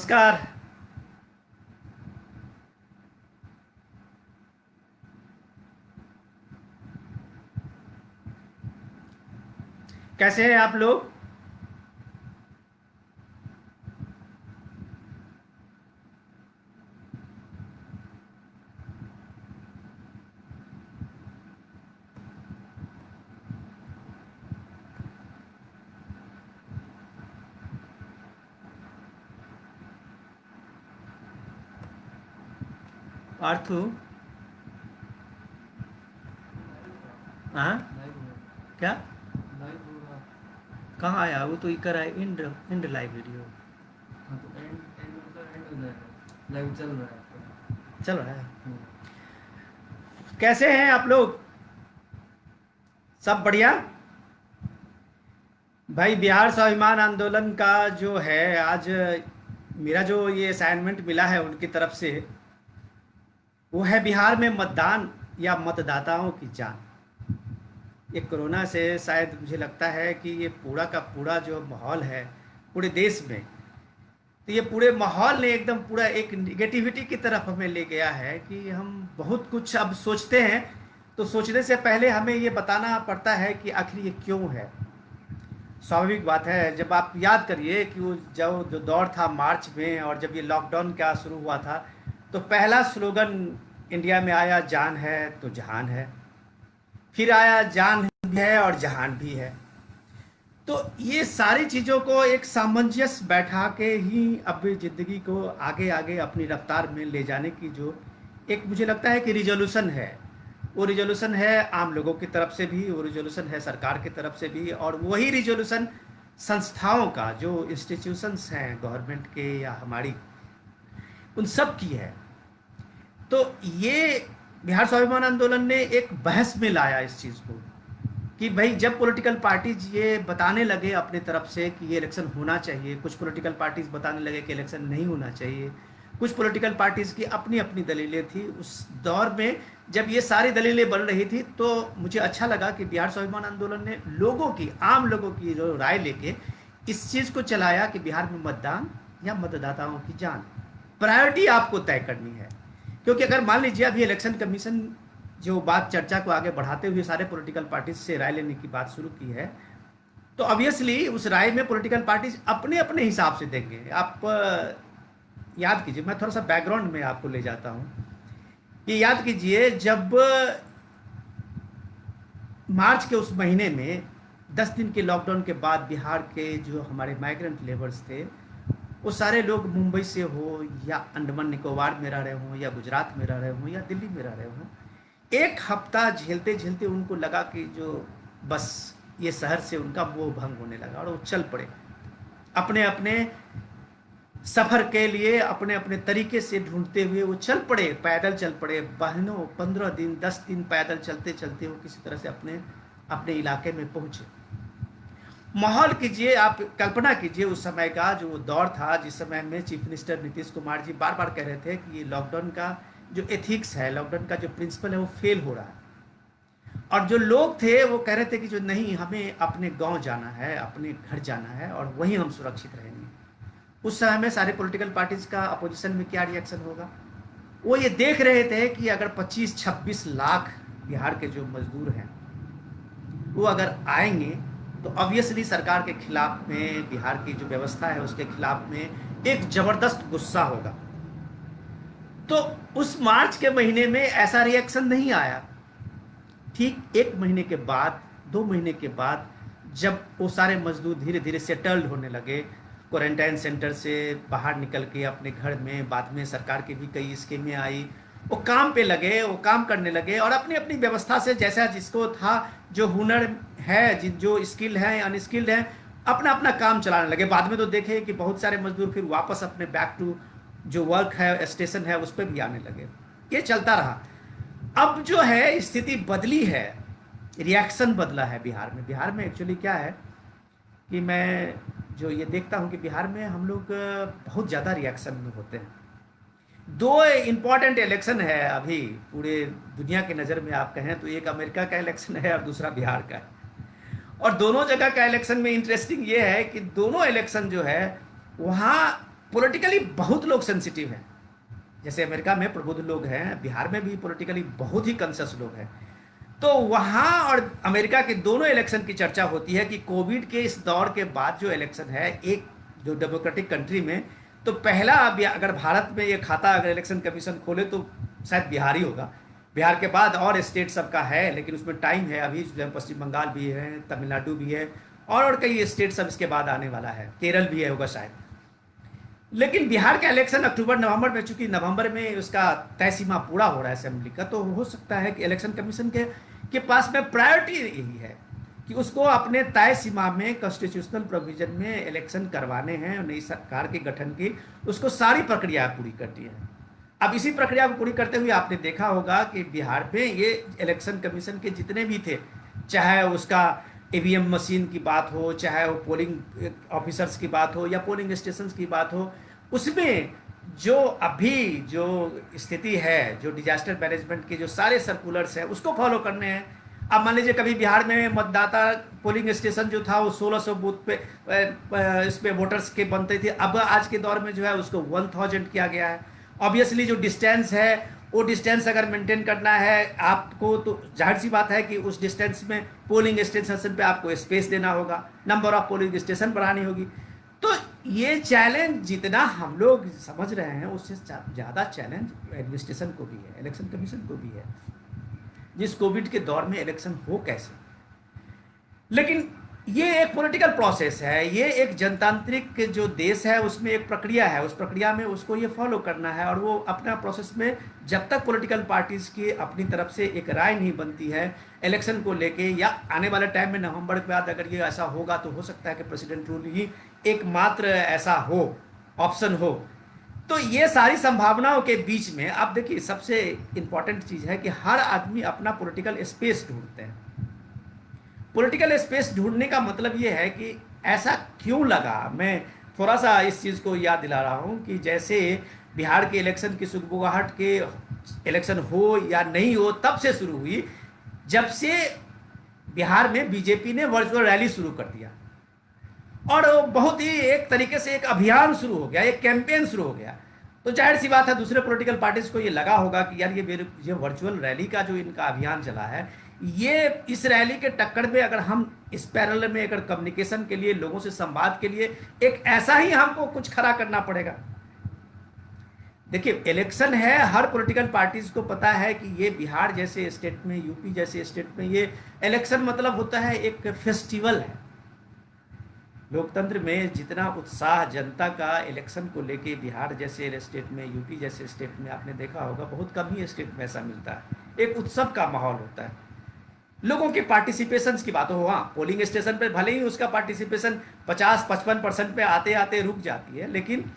नमस्कार। कैसे हैं आप लोग? आर्थू। हाँ। लाइव हुआ। क्या? लाइव होगा। कहाँ आया वो? तो इकर आया इंड इंड लाइव वीडियो हाँ तो एंड एंड मतलब एंड हो जाएगा, लाइव चल रहा है आपका। चल रहा है। हम्म। कैसे हैं आप लोग? सब बढ़िया। भाई, बिहार स्वाभिमान आंदोलन का जो है आज मेरा जो ये असाइनमेंट मिला है उनकी तरफ से, वो है बिहार में मतदान या मतदाताओं की जान। ये कोरोना से शायद मुझे लगता है कि ये पूरा का पूरा जो माहौल है पूरे देश में, तो ये पूरे माहौल ने एकदम पूरा एक निगेटिविटी की तरफ हमें ले गया है कि हम बहुत कुछ अब सोचते हैं। तो सोचने से पहले हमें ये बताना पड़ता है कि आखिर ये क्यों है। स्वाभाविक बात है, जब आप याद करिए कि वो जो दौर था मार्च में और जब ये लॉकडाउन क्या शुरू हुआ था, तो पहला स्लोगन इंडिया में आया, जान है तो जहान है। फिर आया, जान भी है और जहान भी है। तो ये सारी चीज़ों को एक सामंजस्य बैठा के ही अब ज़िंदगी को आगे आगे अपनी रफ्तार में ले जाने की जो एक मुझे लगता है कि रिजोल्यूशन है, वो रिजोल्यूशन है आम लोगों की तरफ से भी, वो रिजोल्यूशन है सरकार की तरफ से भी, और वही रिजोल्यूशन संस्थाओं का जो इंस्टीट्यूशंस हैं गवर्नमेंट के या हमारी, उन सब की है। तो ये बिहार स्वाभिमान आंदोलन ने एक बहस में लाया इस चीज़ को कि भाई जब पॉलिटिकल पार्टीज ये बताने लगे अपने तरफ से कि ये इलेक्शन होना चाहिए, कुछ पॉलिटिकल पार्टीज बताने लगे कि इलेक्शन नहीं होना चाहिए, कुछ पॉलिटिकल पार्टीज की अपनी अपनी दलीलें थी उस दौर में। जब ये सारी दलीलें बन रही थी तो मुझे अच्छा लगा कि बिहार स्वाभिमान आंदोलन ने लोगों की, आम लोगों की जो राय लेके इस चीज़ को चलाया कि बिहार में मतदान या मतदाताओं की जान, प्रायोरिटी आपको तय करनी है। क्योंकि अगर मान लीजिए अभी इलेक्शन कमीशन जो बात चर्चा को आगे बढ़ाते हुए सारे पॉलिटिकल पार्टीज से राय लेने की बात शुरू की है, तो ऑब्वियसली उस राय में पॉलिटिकल पार्टीज अपने अपने हिसाब से देंगे। आप याद कीजिए, मैं थोड़ा सा बैकग्राउंड में आपको ले जाता हूँ। ये याद कीजिए, जब मार्च के उस महीने में 10 दिन के लॉकडाउन के बाद बिहार के जो हमारे माइग्रेंट लेबर्स थे, वो सारे लोग मुंबई से हो या अंडमान निकोबार में रह रहे हों या गुजरात में रह रहे हों या दिल्ली में रह रहे हों, एक हफ्ता झेलते झेलते उनको लगा कि जो बस ये शहर से उनका मोह भंग होने लगा और वो चल पड़े अपने अपने सफर के लिए, अपने अपने तरीके से ढूंढते हुए वो चल पड़े, पैदल चल पड़े। बहनों 15 दिन 10 दिन पैदल चलते चलते वो किसी तरह से अपने अपने इलाके में पहुंचे। माहौल कीजिए, आप कल्पना कीजिए उस समय का जो दौर था जिस समय में चीफ मिनिस्टर नीतीश कुमार जी बार बार कह रहे थे कि ये लॉकडाउन का जो एथिक्स है, लॉकडाउन का जो प्रिंसिपल है वो फेल हो रहा है। और जो लोग थे वो कह रहे थे कि जो नहीं, हमें अपने गांव जाना है, अपने घर जाना है और वहीं हम सुरक्षित रहेंगे। उस समय में सारे पॉलिटिकल पार्टीज का अपोजिशन में क्या रिएक्शन होगा? वो ये देख रहे थे कि अगर 25-26 लाख बिहार के जो मजदूर हैं वो अगर आएंगे तो ऑब्वियसली सरकार के खिलाफ में, बिहार की जो व्यवस्था है उसके खिलाफ में एक जबरदस्त गुस्सा होगा। तो उस मार्च के महीने में ऐसा रिएक्शन नहीं आया। ठीक 1 महीने के बाद, 2 महीने के बाद, जब वो सारे मजदूर धीरे धीरे सेटल्ड होने लगे, क्वारंटाइन सेंटर से बाहर निकल के अपने घर में, बाद में सरकार की भी कई स्कीमें आई, वो काम पे लगे, वो काम करने लगे और अपनी अपनी व्यवस्था से जैसा जिसको था, जो हुनर है, जो स्किल है, अनस्किल्ड है, अपना अपना काम चलाने लगे। बाद में तो देखे कि बहुत सारे मजदूर फिर वापस अपने बैक टू जो वर्क है, स्टेशन है, उस पर भी आने लगे। ये चलता रहा। अब जो है स्थिति बदली है, रिएक्शन बदला है बिहार में। बिहार में एक्चुअली क्या है कि मैं जो ये देखता हूँ कि बिहार में हम लोग बहुत ज़्यादा रिएक्शन में होते हैं। दो इम्पॉर्टेंट इलेक्शन है अभी पूरे दुनिया की नज़र में, आप कहें तो एक अमेरिका का इलेक्शन है और दूसरा बिहार का है। और दोनों जगह का इलेक्शन में इंटरेस्टिंग ये है कि दोनों इलेक्शन जो है वहाँ पॉलिटिकली बहुत लोग सेंसिटिव हैं। जैसे अमेरिका में प्रबुद्ध लोग हैं, बिहार में भी पॉलिटिकली बहुत ही कॉन्शियस लोग हैं। तो वहाँ और अमेरिका के दोनों इलेक्शन की चर्चा होती है कि कोविड के इस दौर के बाद जो इलेक्शन है एक जो डेमोक्रेटिक कंट्री में, तो पहला अगर भारत में ये खाता अगर इलेक्शन कमीशन खोले तो शायद बिहार ही होगा। बिहार के बाद और स्टेट सबका है, लेकिन उसमें टाइम है अभी। पश्चिम बंगाल भी है, तमिलनाडु भी है, और कई स्टेट सब इसके बाद आने वाला है, केरल भी है होगा शायद। लेकिन बिहार का इलेक्शन अक्टूबर नवंबर में, चूंकि नवंबर में उसका तय सीमा पूरा हो रहा है असेंबली का, तो हो सकता है कि इलेक्शन कमीशन के पास में प्रायोरिटी यही है कि उसको अपने तय सीमा में कॉन्स्टिट्यूशनल प्रोविजन में इलेक्शन करवाने हैं, नई सरकार के गठन की उसको सारी प्रक्रिया पूरी करनी है। अब इसी प्रक्रिया को पूरी करते हुए आपने देखा होगा कि बिहार में ये इलेक्शन कमीशन के जितने भी थे, चाहे उसका ईवीएम मशीन की बात हो, चाहे वो पोलिंग ऑफिसर्स की बात हो, या पोलिंग स्टेशन की बात हो, उसमें जो अभी जो स्थिति है, जो डिजास्टर मैनेजमेंट के जो सारे सर्कुलर्स हैं उसको फॉलो करने हैं। अब मान लीजिए कभी बिहार में मतदाता पोलिंग स्टेशन जो था वो 1600 बूथ पे इस पे वोटर्स के बनते थे, अब आज के दौर में जो है उसको 1000 किया गया है। ऑब्वियसली जो डिस्टेंस है वो डिस्टेंस अगर मेंटेन करना है आपको, तो जाहिर सी बात है कि उस डिस्टेंस में पोलिंग स्टेशन पे आपको स्पेस देना होगा, नंबर ऑफ पोलिंग स्टेशन बढ़ानी होगी। तो ये चैलेंज जितना हम लोग समझ रहे हैं उससे ज़्यादा चैलेंज एडमिनिस्ट्रेशन को भी है, इलेक्शन कमीशन को भी है। जिस कोविड के दौर में इलेक्शन हो कैसे, लेकिन ये एक पॉलिटिकल प्रोसेस है, ये एक जनतांत्रिक जो देश है उसमें एक प्रक्रिया है, उस प्रक्रिया में उसको ये फॉलो करना है। और वो अपना प्रोसेस में जब तक पॉलिटिकल पार्टीज की अपनी तरफ से एक राय नहीं बनती है इलेक्शन को लेके, या आने वाले टाइम में नवंबर के बाद अगर ये ऐसा होगा तो हो सकता है कि प्रेसिडेंट रूल ही एकमात्र ऐसा हो, ऑप्शन हो। तो ये सारी संभावनाओं के बीच में आप देखिए सबसे इंपॉर्टेंट चीज़ है कि हर आदमी अपना पॉलिटिकल स्पेस ढूंढते हैं। पॉलिटिकल स्पेस ढूंढने का मतलब ये है कि ऐसा क्यों लगा, मैं थोड़ा सा इस चीज़ को याद दिला रहा हूँ कि जैसे बिहार के इलेक्शन की सुगबुगाहट के इलेक्शन हो या नहीं हो तब से शुरू हुई, जब से बिहार में बीजेपी ने वर्चुअल रैली शुरू कर दिया और बहुत ही एक तरीके से एक अभियान शुरू हो गया, एक कैंपेन शुरू हो गया। तो जाहिर सी बात है दूसरे पॉलिटिकल पार्टीज को ये लगा होगा कि यार ये वर्चुअल रैली का जो इनका अभियान चला है, ये इस रैली के टक्कर में अगर हम इस पैरेलल में अगर कम्युनिकेशन के लिए, लोगों से संवाद के लिए एक ऐसा ही हमको कुछ खड़ा करना पड़ेगा। देखिए इलेक्शन है, हर पॉलिटिकल पार्टीज को पता है कि ये बिहार जैसे स्टेट में, यूपी जैसे स्टेट में ये इलेक्शन मतलब होता है एक फेस्टिवल है। लोकतंत्र में जितना उत्साह जनता का इलेक्शन को लेके बिहार जैसे स्टेट में, यूपी जैसे स्टेट में आपने देखा होगा बहुत कम ही स्टेट में ऐसा मिलता है। एक उत्सव का माहौल होता है, लोगों के पार्टिसिपेशन की बात हो। हाँ, पोलिंग स्टेशन पर भले ही उसका पार्टिसिपेशन 50-55% पे आते आते रुक जाती है, लेकिन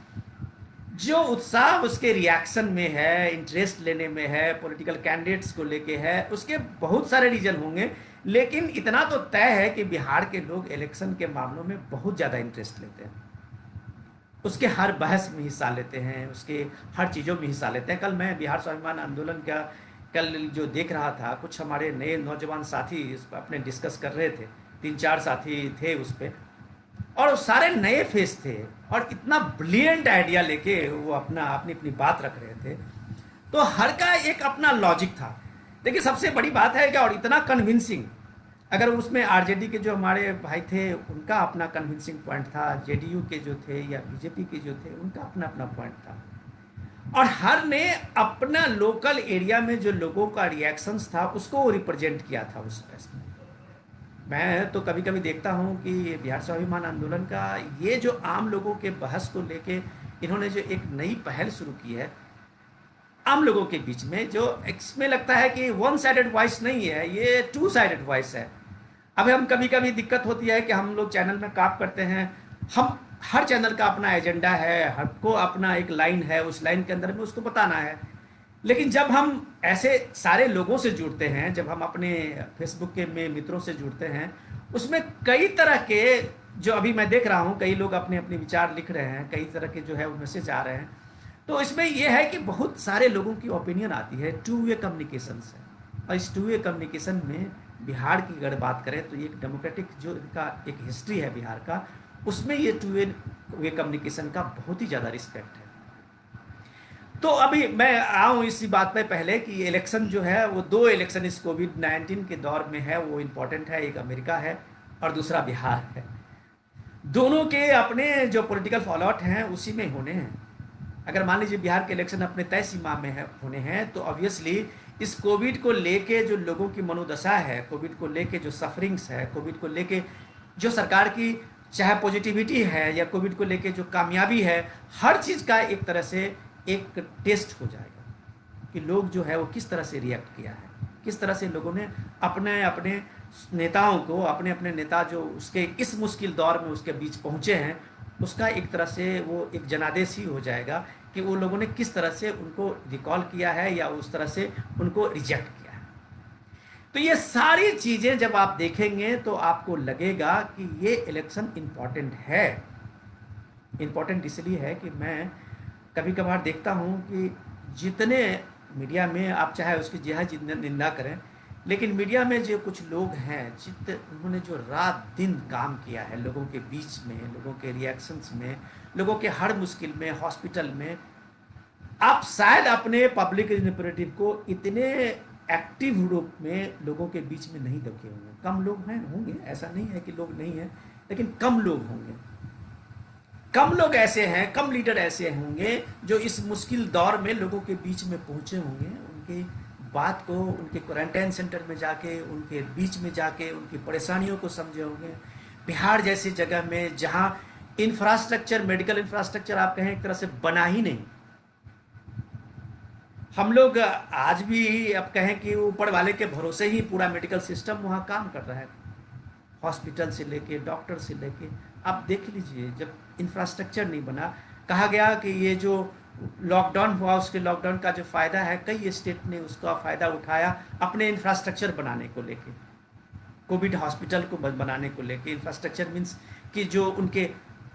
जो उत्साह उसके रिएक्शन में है, इंटरेस्ट लेने में है, पॉलिटिकल कैंडिडेट्स को लेके है, उसके बहुत सारे रीजन होंगे। लेकिन इतना तो तय है कि बिहार के लोग इलेक्शन के मामलों में बहुत ज़्यादा इंटरेस्ट लेते हैं, उसके हर बहस में हिस्सा लेते हैं, उसके हर चीज़ों में हिस्सा लेते हैं। कल मैं बिहार स्वाभिमान आंदोलन का कल जो देख रहा था, कुछ हमारे नए नौजवान साथी इस पर अपने डिस्कस कर रहे थे, 3-4 साथी थे उस पर, और सारे नए फेस थे और इतना ब्रिलियंट आइडिया लेके वो अपनी अपनी बात रख रहे थे। तो हर का एक अपना लॉजिक था। देखिए सबसे बड़ी बात है कि और इतना कन्विंसिंग, अगर उसमें आरजेडी के जो हमारे भाई थे उनका अपना कन्विंसिंग पॉइंट था, जेडीयू के जो थे या बीजेपी के जो थे उनका अपना अपना पॉइंट था, और हर ने अपना लोकल एरिया में जो लोगों का रिएक्शंस था उसको रिप्रेजेंट किया था उस फेस्ट में। मैं तो कभी कभी देखता हूँ कि बिहार स्वाभिमान आंदोलन का ये जो आम लोगों के बहस को लेके इन्होंने जो एक नई पहल शुरू की है आम लोगों के बीच में, जो इसमें लगता है कि वन साइडेड वॉइस नहीं है, ये टू साइडेड वॉइस है। अब हम कभी कभी दिक्कत होती है कि हम लोग चैनल में काम करते हैं, हम हर चैनल का अपना एजेंडा है, हमको अपना एक लाइन है, उस लाइन के अंदर में उसको बताना है। लेकिन जब हम ऐसे सारे लोगों से जुड़ते हैं, जब हम अपने फेसबुक के में मित्रों से जुड़ते हैं, उसमें कई तरह के जो अभी मैं देख रहा हूँ, कई लोग अपने अपने विचार लिख रहे हैं, कई तरह के जो है वो मैसेज आ रहे हैं। तो इसमें यह है कि बहुत सारे लोगों की ओपिनियन आती है, टू वे कम्युनिकेशन से। और इस टू वे कम्युनिकेशन में बिहार की अगर बात करें तो एक डेमोक्रेटिक जो इनका एक हिस्ट्री है बिहार का, उसमें ये टू वे कम्युनिकेशन का बहुत ही ज़्यादा रिस्पेक्ट है। तो अभी मैं आऊँ इसी बात पे पहले कि इलेक्शन जो है वो दो इलेक्शन इस कोविड-19 के दौर में है, वो इम्पोर्टेंट है। एक अमेरिका है और दूसरा बिहार है। दोनों के अपने जो पॉलिटिकल फॉलोआउट हैं उसी में होने हैं। अगर मान लीजिए बिहार के इलेक्शन अपने तय सीमा में है होने हैं, तो ऑब्वियसली इस कोविड को लेके जो लोगों की मनोदशा है, कोविड को लेके जो सफरिंग्स है, कोविड को लेके जो सरकार की चाहे पॉजिटिविटी है या कोविड को लेके जो कामयाबी है, हर चीज़ का एक तरह से एक टेस्ट हो जाएगा कि लोग जो है वो किस तरह से रिएक्ट किया है, किस तरह से लोगों ने अपने अपने नेताओं को, अपने अपने नेता जो उसके इस मुश्किल दौर में उसके बीच पहुंचे हैं, उसका एक तरह से वो एक जनादेश ही हो जाएगा कि वो लोगों ने किस तरह से उनको रिकॉल किया है या उस तरह से उनको रिजेक्ट किया है। तो ये सारी चीज़ें जब आप देखेंगे तो आपको लगेगा कि ये इलेक्शन इम्पॉर्टेंट है। इम्पॉर्टेंट इसलिए है कि मैं कभी कभार देखता हूँ कि जितने मीडिया में आप चाहे उसकी जितनी निंदा करें, लेकिन मीडिया में जो कुछ लोग हैं उन्होंने जो रात दिन काम किया है लोगों के बीच में, लोगों के रिएक्शंस में, लोगों के हर मुश्किल में, हॉस्पिटल में, आप शायद अपने पब्लिक रिप्रेजेंटेटिव को इतने एक्टिव रूप में लोगों के बीच में नहीं देखे होंगे। कम लोग हैं, होंगे, ऐसा नहीं है कि लोग नहीं हैं, लेकिन कम लोग होंगे। कम लोग ऐसे हैं, कम लीडर ऐसे होंगे जो इस मुश्किल दौर में लोगों के बीच में पहुंचे होंगे, उनकी बात को, उनके क्वारंटाइन सेंटर में जाके, उनके बीच में जाके उनकी परेशानियों को समझे होंगे। बिहार जैसी जगह में जहां इंफ्रास्ट्रक्चर, मेडिकल इंफ्रास्ट्रक्चर आप कहें एक तरह से बना ही नहीं, हम लोग आज भी अब कहें कि ऊपर वाले के भरोसे ही पूरा मेडिकल सिस्टम वहाँ काम कर रहा है, हॉस्पिटल से लेके, डॉक्टर से लेके। आप देख लीजिए, जब इंफ्रास्ट्रक्चर नहीं बना, कहा गया कि ये जो लॉकडाउन हुआ उसके लॉकडाउन का जो फ़ायदा है, कई स्टेट ने उसका फ़ायदा उठाया अपने इंफ्रास्ट्रक्चर बनाने को लेके, कोविड हॉस्पिटल को बनाने को लेके। इंफ्रास्ट्रक्चर मीन्स कि जो उनके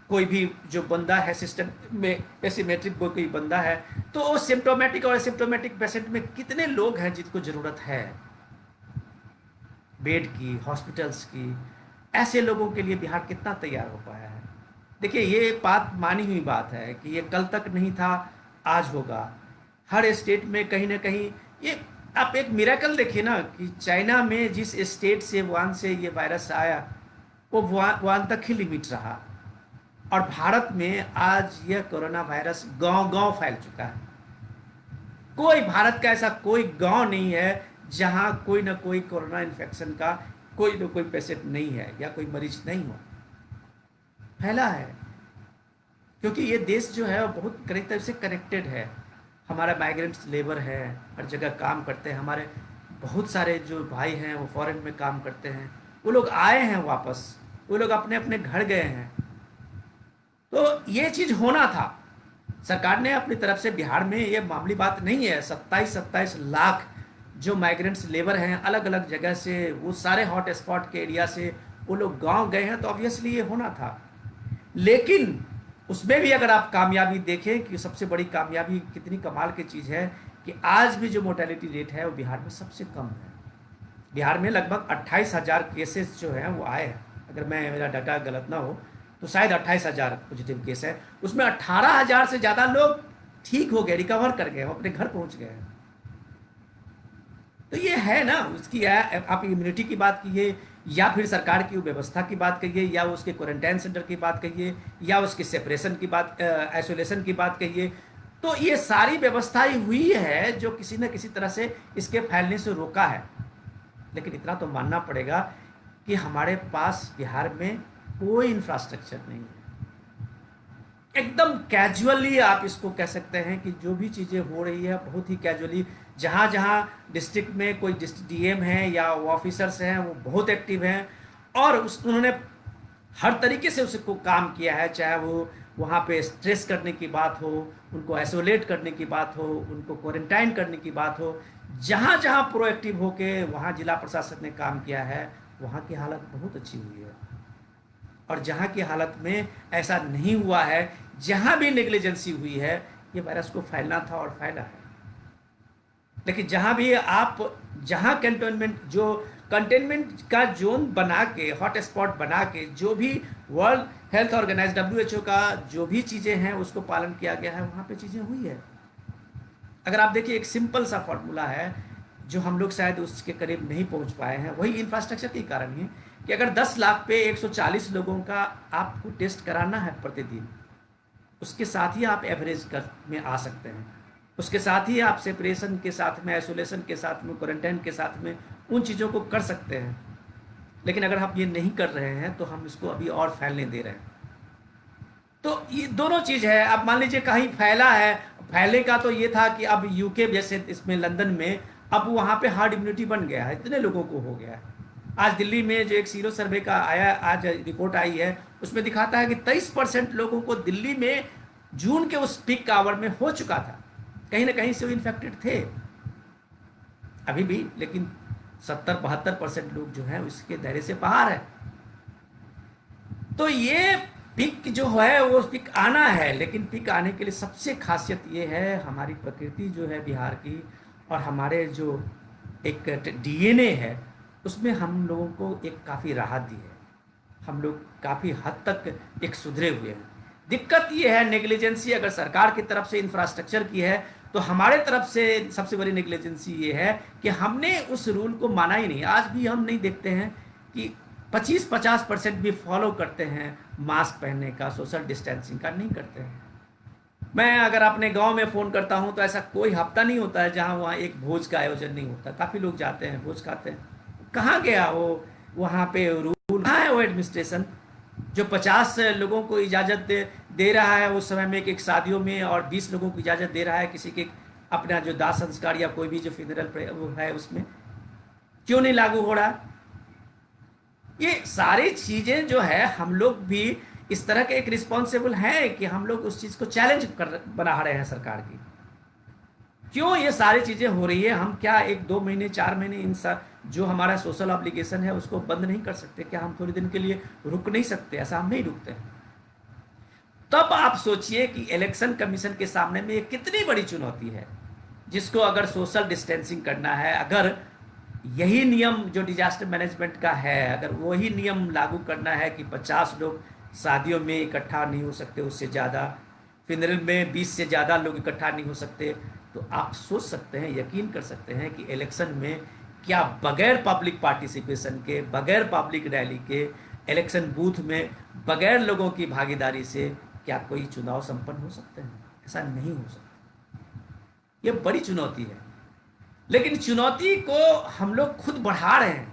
कोई भी जो बंदा है सिस्टम में, एसिमेट्रिक कोई बंदा है, तो वो सिम्टोमेटिक और एसिम्टोमेटिक पेशेंट में कितने लोग हैं जिनको ज़रूरत है बेड की, हॉस्पिटल्स की, ऐसे लोगों के लिए बिहार कितना तैयार हो पाया है। देखिए, ये बात मानी हुई बात है कि ये कल तक नहीं था, आज होगा। हर स्टेट में कहीं ना कहीं ये, आप एक मिरेकल देखिए ना कि चाइना में जिस स्टेट से, वुहान से ये वायरस आया, वो वुहान तक ही लिमिट रहा, और भारत में आज यह कोरोना वायरस गांव-गांव फैल चुका है। कोई भारत का ऐसा कोई गांव नहीं है जहां कोई ना कोई कोरोना इन्फेक्शन का कोई ना कोई पेशेंट नहीं है या कोई मरीज नहीं हो, फैला है। क्योंकि ये देश जो है वो बहुत कई तरह से कनेक्टेड है। हमारा माइग्रेंट्स लेबर है, हर जगह काम करते हैं। हमारे बहुत सारे जो भाई हैं वो फॉरेन में काम करते हैं, वो लोग आए हैं वापस, वो लोग अपने अपने घर गए हैं। तो ये चीज़ होना था। सरकार ने अपनी तरफ से, बिहार में ये मामूली बात नहीं है, 27 लाख जो माइग्रेंट्स लेबर हैं अलग अलग जगह से, वो सारे हॉट स्पॉट के एरिया से वो लोग गांव गए हैं, तो ऑब्वियसली ये होना था। लेकिन उसमें भी अगर आप कामयाबी देखें कि सबसे बड़ी कामयाबी कितनी कमाल की चीज़ है कि आज भी जो मोर्टेलिटी रेट है वो बिहार में सबसे कम है। बिहार में लगभग 28,000 केसेस जो हैं वो आए हैं, अगर मेरा डाटा गलत ना हो तो शायद 28,000 पॉजिटिव केस है। उसमें 18,000 से ज़्यादा लोग ठीक हो गए, रिकवर कर गए, अपने घर पहुंच गए हैं। तो ये है ना, उसकी आप इम्यूनिटी की बात कीजिए, या फिर सरकार की व्यवस्था की बात कहिए, या उसके क्वारंटाइन सेंटर की बात कहिए, या उसकी सेपरेशन की बात, आइसोलेशन की बात कहिए, तो ये सारी व्यवस्थाएं हुई है जो किसी न किसी तरह से इसके फैलने से रोका है। लेकिन इतना तो मानना पड़ेगा कि हमारे पास बिहार में कोई इंफ्रास्ट्रक्चर नहीं है। एकदम कैजुअली आप इसको कह सकते हैं कि जो भी चीज़ें हो रही है बहुत ही कैजुअली, जहाँ जहाँ डिस्ट्रिक्ट में कोई डीएम है या ऑफिसर्स हैं वो बहुत एक्टिव हैं, और उन्होंने हर तरीके से उसको काम किया है, चाहे वो वहाँ पे स्ट्रेस करने की बात हो, उनको आइसोलेट करने की बात हो, उनको क्वारंटाइन करने की बात हो, जहाँ जहाँ प्रोएक्टिव होके वहाँ जिला प्रशासन ने काम किया है, वहाँ की हालत बहुत अच्छी हुई है। और जहाँ की हालत में ऐसा नहीं हुआ है, जहाँ भी नेग्लिजेंसी हुई है, ये वायरस को फैलना था और फैला है। लेकिन जहाँ भी आप, जहाँ कैंटोनमेंट जो कंटेनमेंट का जोन बना के, हॉट स्पॉट बना के, जो भी वर्ल्ड हेल्थ ऑर्गेनाइज WHO का जो भी चीज़ें हैं उसको पालन किया गया है, वहाँ पे चीज़ें हुई है। अगर आप देखिए एक सिंपल सा फॉर्मूला है जो हम लोग शायद उसके करीब नहीं पहुंच पाए हैं, वही इंफ्रास्ट्रक्चर के कारण ही, कि अगर 10 लाख पे 140 लोगों का आपको टेस्ट कराना है प्रतिदिन, उसके साथ ही आप एवरेज कर में आ सकते हैं, उसके साथ ही आप सेपरेशन के साथ में, आइसोलेशन के साथ में, क्वारंटाइन के साथ में उन चीज़ों को कर सकते हैं। लेकिन अगर हम ये नहीं कर रहे हैं तो हम इसको अभी और फैलने दे रहे हैं। तो ये दोनों चीज़ है। अब मान लीजिए कहीं फैला है, फैलने का तो ये था कि अब यूके जैसे इसमें लंदन में अब वहाँ पे हार्ड इम्यूनिटी बन गया है, इतने लोगों को हो गया है। आज दिल्ली में जो एक सीरो सर्वे का आया, आज रिपोर्ट आई है, उसमें दिखाता है कि 23% लोगों को दिल्ली में जून के उस पीक आवर में हो चुका था, कहीं ना कहीं से वो इन्फेक्टेड थे अभी भी, लेकिन 70-72% लोग जो है उसके दायरे से बाहर है। तो ये पिक जो है वो पिक आना है, लेकिन पिक आने के लिए सबसे खासियत ये है, हमारी प्रकृति जो है बिहार की, और हमारे जो एक DNA है, उसमें हम लोगों को एक काफ़ी राहत दी है। हम लोग काफ़ी हद तक एक सुधरे हुए हैं। दिक्कत ये है नेग्लिजेंसी अगर सरकार की तरफ से इंफ्रास्ट्रक्चर की है, तो हमारे तरफ से सबसे बड़ी नेग्लिजेंसी ये है कि हमने उस रूल को माना ही नहीं। आज भी हम नहीं देखते हैं कि 25-50% भी फॉलो करते हैं मास्क पहनने का, सोशल डिस्टेंसिंग का नहीं करते हैं। मैं अगर अपने गांव में फ़ोन करता हूं तो ऐसा कोई हफ्ता नहीं होता है जहां वहां एक भोज का आयोजन नहीं होता। काफ़ी लोग जाते हैं, भोज खाते हैं। कहाँ गया वो, वहां पे रूल कहाँ है वो एडमिनिस्ट्रेशन जो 50 लोगों को इजाज़त दे रहा है उस समय में, एक शादियों में, और 20 लोगों को इजाज़त दे रहा है किसी के अपना जो दाह संस्कार या कोई भी जो फ्यूनरल वो है उसमें, क्यों नहीं लागू हो रहा? ये सारी चीज़ें जो है हम लोग भी इस तरह के एक रिस्पॉन्सिबल हैं कि हम लोग उस चीज़ को चैलेंज कर बना रहे हैं सरकार की। क्यों ये सारी चीज़ें हो रही है? हम क्या 1-2 महीने 4 महीने इन जो हमारा सोशल ऑब्लिगेशन है उसको बंद नहीं कर सकते? क्या हम थोड़ी दिन के लिए रुक नहीं सकते? ऐसा हम नहीं रुकते हैं। तब आप सोचिए कि इलेक्शन कमीशन के सामने में ये कितनी बड़ी चुनौती है, जिसको अगर सोशल डिस्टेंसिंग करना है, अगर यही नियम जो डिजास्टर मैनेजमेंट का है, अगर वही नियम लागू करना है कि 50 लोग शादियों में इकट्ठा नहीं हो सकते, उससे ज़्यादा फ्यूनरल में 20 से ज़्यादा लोग इकट्ठा नहीं हो सकते, तो आप सोच सकते हैं, यकीन कर सकते हैं कि इलेक्शन में क्या बगैर पब्लिक पार्टिसिपेशन के, बगैर पब्लिक रैली के, इलेक्शन बूथ में बगैर लोगों की भागीदारी से क्या कोई चुनाव संपन्न हो सकते हैं? ऐसा नहीं हो सकता। ये बड़ी चुनौती है, लेकिन चुनौती को हम लोग खुद बढ़ा रहे हैं।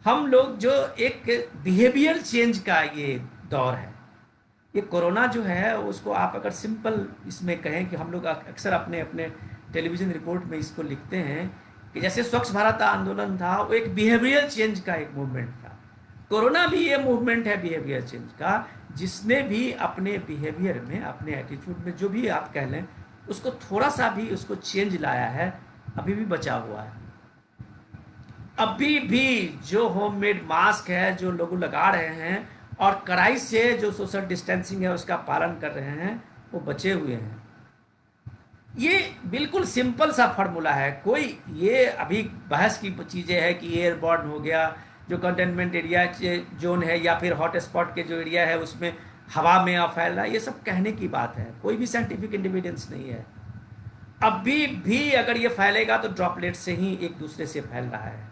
हम लोग जो एक बिहेवियर चेंज का ये दौर है, ये कोरोना जो है उसको आप अगर सिंपल इसमें कहें कि हम लोग अक्सर अपने अपने टेलीविज़न रिपोर्ट में इसको लिखते हैं कि जैसे स्वच्छ भारत आंदोलन था, वो एक बिहेवियर चेंज का एक मूवमेंट था। कोरोना भी ये मूवमेंट है बिहेवियर चेंज का, जिसने भी अपने बिहेवियर में, अपने एटीट्यूड में, जो भी आप कह लें, उसको थोड़ा सा भी उसको चेंज लाया है, अभी भी बचा हुआ है। अभी भी जो होममेड मास्क है जो लोग लगा रहे हैं और कड़ाई से जो सोशल डिस्टेंसिंग है उसका पालन कर रहे हैं, वो बचे हुए हैं। ये बिल्कुल सिंपल सा फार्मूला है। कोई ये अभी बहस की चीज़ें है कि एयरबॉर्न हो गया, जो कंटेनमेंट एरिया जोन है, या फिर हॉट स्पॉट के जो एरिया है उसमें हवा में फैल रहा है, ये सब कहने की बात है, कोई भी साइंटिफिक एविडेंस नहीं है। अभी भी अगर ये फैलेगा तो ड्रॉपलेट से ही एक दूसरे से फैल रहा है,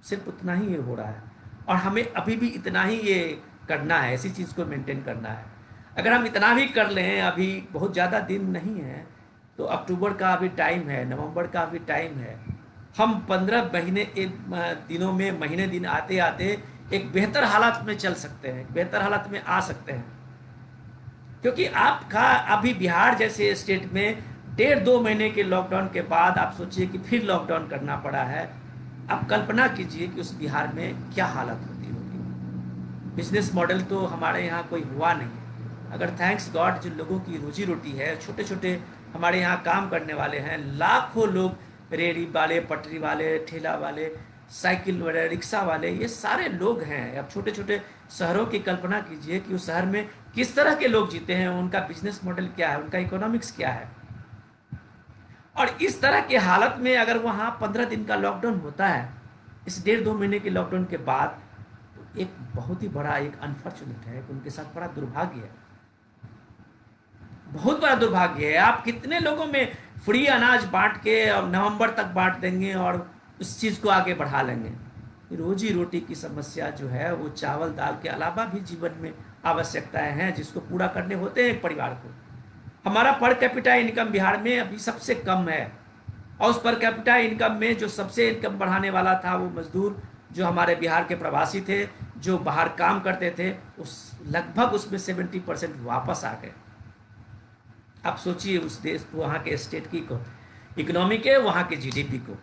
सिर्फ उतना ही ये हो रहा है, और हमें अभी भी इतना ही ये करना है, ऐसी चीज़ को मेंटेन करना है। अगर हम इतना भी कर लें, अभी बहुत ज़्यादा दिन नहीं है, तो अक्टूबर का अभी टाइम है, नवंबर का अभी टाइम है, हम 15 महीने दिनों में, महीने दिन आते आते एक बेहतर हालत में चल सकते हैं, बेहतर हालत में आ सकते हैं। क्योंकि आपका अभी बिहार जैसे स्टेट में 1.5-2 महीने के लॉकडाउन के बाद आप सोचिए कि फिर लॉकडाउन करना पड़ा है। आप कल्पना कीजिए कि उस बिहार में क्या हालत होती होगी। बिजनेस मॉडल तो हमारे यहाँ कोई हुआ नहीं है। अगर थैंक्स गॉड जो लोगों की रोजी रोटी है, छोटे छोटे हमारे यहाँ काम करने वाले हैं, लाखों लोग, रेहड़ी वाले, पटरी वाले, ठेला वाले, साइकिल वाले, रिक्शा वाले, ये सारे लोग हैं। अब छोटे छोटे शहरों की कल्पना कीजिए कि उस शहर में किस तरह के लोग जीते हैं, उनका बिजनेस मॉडल क्या है, उनका इकोनॉमिक्स क्या है। और इस तरह की हालत में अगर वहाँ 15 दिन का लॉकडाउन होता है इस 1.5-2 महीने के लॉकडाउन के बाद एक बहुत ही बड़ा एक अनफॉर्चुनेट है कि उनके साथ बड़ा दुर्भाग्य है, बहुत बड़ा दुर्भाग्य है। आप कितने लोगों में फ्री अनाज बांट के और नवंबर तक बांट देंगे और उस चीज़ को आगे बढ़ा लेंगे। रोजी रोटी की समस्या जो है वो चावल दाल के अलावा भी जीवन में आवश्यकताएं हैं जिसको पूरा करने होते हैं एक परिवार को। हमारा पर कैपिटा इनकम बिहार में अभी सबसे कम है, और उस पर कैपिटा इनकम में जो सबसे इनकम बढ़ाने वाला था वो मजदूर जो हमारे बिहार के प्रवासी थे, जो बाहर काम करते थे, उस लगभग उसमें 70% वापस आ गए। आप सोचिए उस देश, वहाँ के स्टेट की को इकोनॉमी के, वहाँ के जीडीपी को।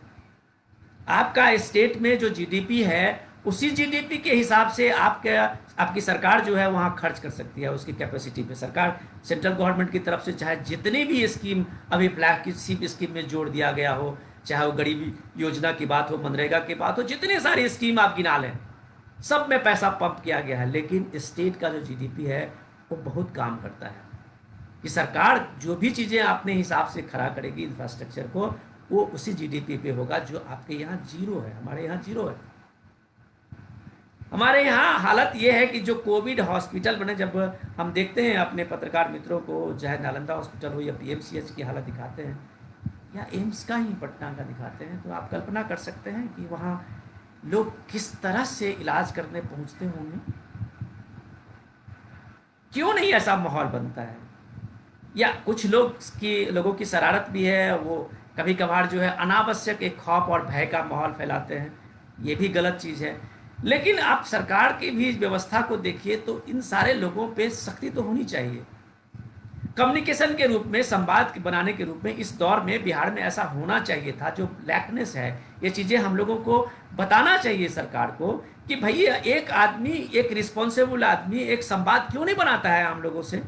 आपका स्टेट में जो जीडीपी है उसी जीडीपी के हिसाब से आपकी सरकार जो है वहाँ खर्च कर सकती है उसकी कैपेसिटी पे। सरकार सेंट्रल गवर्नमेंट की तरफ से चाहे जितनी भी स्कीम अभी किसी भी स्कीम में जोड़ दिया गया हो, चाहे वो गरीबी योजना की बात हो, मनरेगा की बात हो, जितनी सारी स्कीम आप गिना लें, सब में पैसा पंप किया गया है, लेकिन स्टेट का जो जीडीपी है वो बहुत काम करता है कि सरकार जो भी चीज़ें अपने हिसाब से खड़ा करेगी इंफ्रास्ट्रक्चर को, वो उसी जीडीपी पे होगा जो आपके यहाँ जीरो है, हमारे यहाँ जीरो है। हमारे यहाँ हालत ये है कि जो कोविड हॉस्पिटल बने, जब हम देखते हैं अपने पत्रकार मित्रों को, चाहे नालंदा हॉस्पिटल हो या पीएमसीएच की हालत दिखाते हैं या एम्स का ही पटना का दिखाते हैं, तो आप कल्पना कर सकते हैं कि वहाँ लोग किस तरह से इलाज करने पहुँचते होंगे। क्यों नहीं ऐसा माहौल बनता है? या कुछ लोगों की शरारत भी है, वो कभी कभार जो है अनावश्यक एक खौफ और भय का माहौल फैलाते हैं, ये भी गलत चीज़ है। लेकिन आप सरकार की भी व्यवस्था को देखिए तो इन सारे लोगों पे सख्ती तो होनी चाहिए। कम्युनिकेशन के रूप में, संवाद बनाने के रूप में इस दौर में बिहार में ऐसा होना चाहिए था। जो लैकनेस है, ये चीज़ें हम लोगों को बताना चाहिए सरकार को कि भाई एक आदमी, एक रिस्पॉन्सिबल आदमी एक संवाद क्यों नहीं बनाता है हम लोगों से।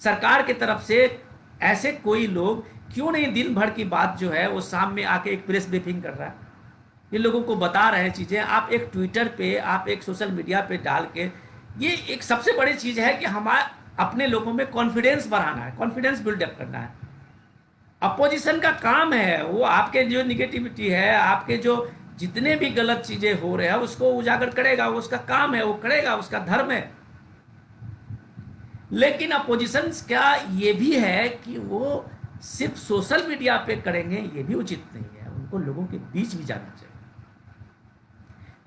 सरकार की तरफ से ऐसे कोई लोग क्यों नहीं दिन भर की बात जो है वो शाम में आके एक प्रेस ब्रीफिंग कर रहा है, ये लोगों को बता रहे हैं चीज़ें। आप एक ट्विटर पे, आप एक सोशल मीडिया पे डाल के, ये एक सबसे बड़ी चीज़ है कि हमारे अपने लोगों में कॉन्फिडेंस बढ़ाना है, कॉन्फिडेंस बिल्डअप करना है। अपोजिशन का काम है वो आपके जो निगेटिविटी है, आपके जो जितने भी गलत चीज़ें हो रहे हैं उसको उजागर करेगा, वो उसका काम है, वो करेगा, उसका धर्म है। लेकिन अपोजिशन का ये भी है कि वो सिर्फ सोशल मीडिया पे करेंगे, ये भी उचित नहीं है। उनको लोगों के बीच भी जाना चाहिए,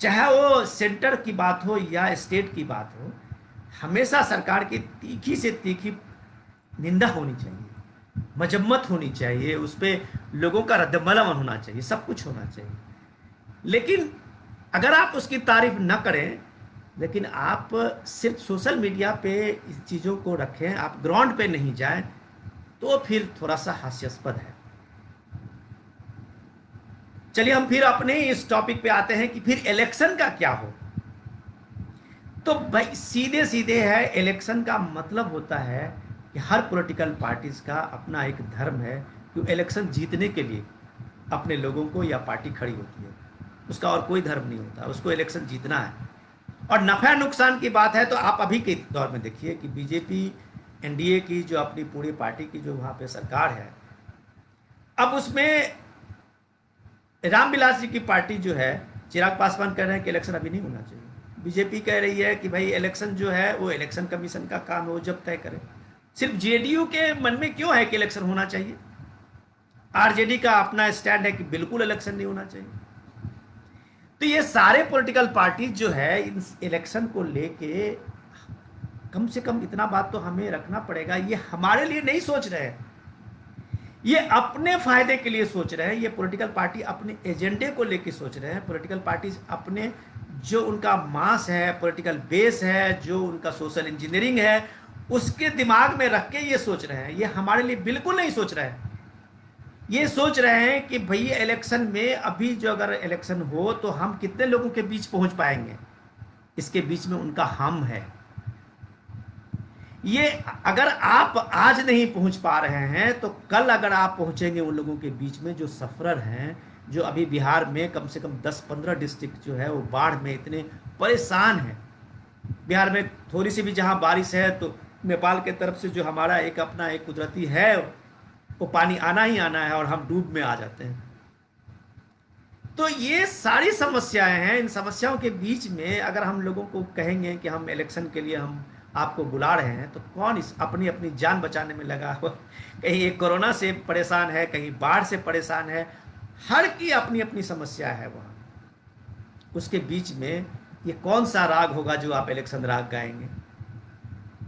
चाहे वो सेंटर की बात हो या स्टेट की बात हो। हमेशा सरकार की तीखी से तीखी निंदा होनी चाहिए, मजम्मत होनी चाहिए, उस पर लोगों का रद्दमलम होना चाहिए, सब कुछ होना चाहिए। लेकिन अगर आप उसकी तारीफ न करें, लेकिन आप सिर्फ सोशल मीडिया पे इस चीज़ों को रखें, आप ग्राउंड पे नहीं जाएं, तो फिर थोड़ा सा हास्यास्पद है। चलिए हम फिर अपने इस टॉपिक पे आते हैं कि फिर इलेक्शन का क्या हो। तो भाई सीधे सीधे है, इलेक्शन का मतलब होता है कि हर पॉलिटिकल पार्टीज का अपना एक धर्म है कि इलेक्शन जीतने के लिए अपने लोगों को या पार्टी खड़ी होती है, उसका और कोई धर्म नहीं होता, उसको इलेक्शन जीतना है। और नफा नुकसान की बात है तो आप अभी के दौर में देखिए कि बीजेपी एनडीए की जो अपनी पूरी पार्टी की जो वहाँ पे सरकार है, अब उसमें रामविलास जी की पार्टी जो है, चिराग पासवान कह रहे हैं कि इलेक्शन अभी नहीं होना चाहिए। बीजेपी कह रही है कि भाई इलेक्शन जो है वो इलेक्शन कमीशन का काम है, वो जब तय करे। सिर्फ जेडीयू के मन में क्यों है कि इलेक्शन होना चाहिए? आरजेडी का अपना स्टैंड है कि बिल्कुल इलेक्शन नहीं होना चाहिए। तो ये सारे पॉलिटिकल पार्टी जो है इन इलेक्शन को लेके, कम से कम इतना बात तो हमें रखना पड़ेगा, ये हमारे लिए नहीं सोच रहे हैं, ये अपने फायदे के लिए सोच रहे हैं। ये पॉलिटिकल पार्टी अपने एजेंडे को लेके सोच रहे हैं। पॉलिटिकल पार्टीज अपने जो उनका मास है, पॉलिटिकल बेस है, जो उनका सोशल इंजीनियरिंग है, उसके दिमाग में रख के ये सोच रहे हैं। ये हमारे लिए बिल्कुल नहीं सोच रहे हैं। ये सोच रहे हैं कि भैया इलेक्शन में, अभी जो अगर इलेक्शन हो तो हम कितने लोगों के बीच पहुंच पाएंगे, इसके बीच में उनका हम है। ये अगर आप आज नहीं पहुंच पा रहे हैं तो कल अगर आप पहुंचेंगे उन लोगों के बीच में जो सफरर हैं, जो अभी बिहार में कम से कम 10-15 डिस्ट्रिक्ट जो है वो बाढ़ में इतने परेशान हैं। बिहार में थोड़ी सी भी जहां बारिश है तो नेपाल के तरफ से जो हमारा एक अपना एक कुदरती है, वो पानी आना ही आना है और हम डूब में आ जाते हैं। तो ये सारी समस्याएं हैं। इन समस्याओं के बीच में अगर हम लोगों को कहेंगे कि हम इलेक्शन के लिए हम आपको बुला रहे हैं, तो कौन इस अपनी अपनी जान बचाने में लगा हुआ, कहीं एक कोरोना से परेशान है, कहीं बाढ़ से परेशान है, हर की अपनी अपनी समस्या है वहाँ। उसके बीच में ये कौन सा राग होगा जो आप इलेक्शन राग गाएंगे?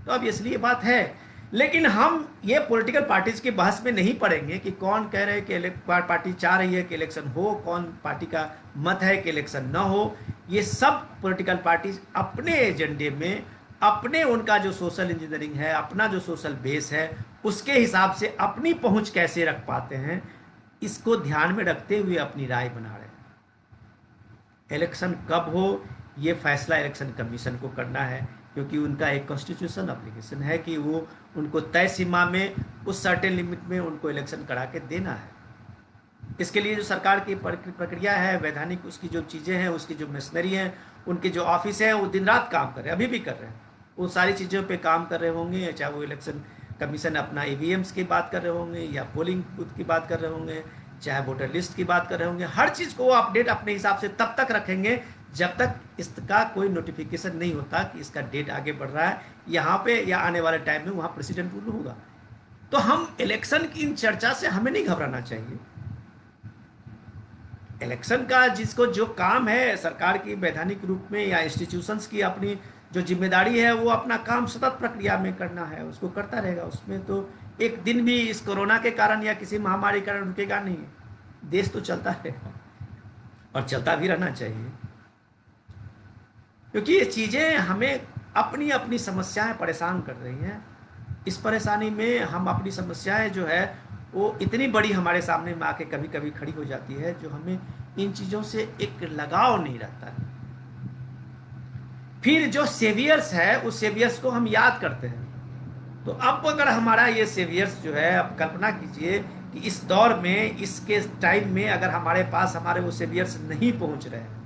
तो अब इसलिए बात है। लेकिन हम ये पॉलिटिकल पार्टीज के बहस में नहीं पड़ेंगे कि कौन कह रहे हैं कि पार्टी चाह रही है कि इलेक्शन हो, कौन पार्टी का मत है कि इलेक्शन न हो। ये सब पॉलिटिकल पार्टीज अपने एजेंडे में, अपने उनका जो सोशल इंजीनियरिंग है, अपना जो सोशल बेस है, उसके हिसाब से अपनी पहुंच कैसे रख पाते हैं, इसको ध्यान में रखते हुए अपनी राय बना रहे हैं। इलेक्शन कब हो, ये फैसला इलेक्शन कमीशन को करना है, क्योंकि उनका एक कॉन्स्टिट्यूशन एप्लीकेशन है कि वो उनको तय सीमा में, उस सर्टेन लिमिट में उनको इलेक्शन करा के देना है। इसके लिए जो सरकार की प्रक्रिया है, वैधानिक उसकी जो चीज़ें हैं, उसकी जो मशीनरी है, उनके जो ऑफिस हैं, वो दिन रात काम कर रहे हैं, अभी भी कर रहे हैं। वो सारी चीज़ों पे काम कर रहे होंगे, चाहे वो इलेक्शन कमीशन अपना ईवीएम्स की बात कर रहे होंगे, या पोलिंग बूथ की बात कर रहे होंगे, चाहे वोटर लिस्ट की बात कर रहे होंगे। हर चीज़ को वो अपडेट अपने हिसाब से तब तक रखेंगे जब तक इसका कोई नोटिफिकेशन नहीं होता कि इसका डेट आगे बढ़ रहा है यहाँ पे, या आने वाले टाइम में वहाँ प्रेसिडेंट रूल होगा। तो हम इलेक्शन की इन चर्चा से हमें नहीं घबराना चाहिए। इलेक्शन का जिसको जो काम है सरकार की वैधानिक रूप में, या इंस्टीट्यूशंस की अपनी जो जिम्मेदारी है, वो अपना काम सतत प्रक्रिया में करना है, उसको करता रहेगा। उसमें तो एक दिन भी इस कोरोना के कारण या किसी महामारी के कारण रुकेगा नहीं है। देश तो चलता रहेगा और चलता भी रहना चाहिए, क्योंकि ये चीज़ें हमें अपनी अपनी समस्याएं परेशान कर रही हैं। इस परेशानी में हम अपनी समस्याएं जो है वो इतनी बड़ी हमारे सामने में आके कभी कभी खड़ी हो जाती है, जो हमें इन चीज़ों से एक लगाव नहीं रहता है। फिर जो सेवियर्स है, उस सेवियर्स को हम याद करते हैं। तो अब अगर हमारा ये सेवियर्स जो है, अब कल्पना कीजिए कि इस दौर में, इसके टाइम में अगर हमारे पास हमारे वो सेवियर्स नहीं पहुंच रहे हैं,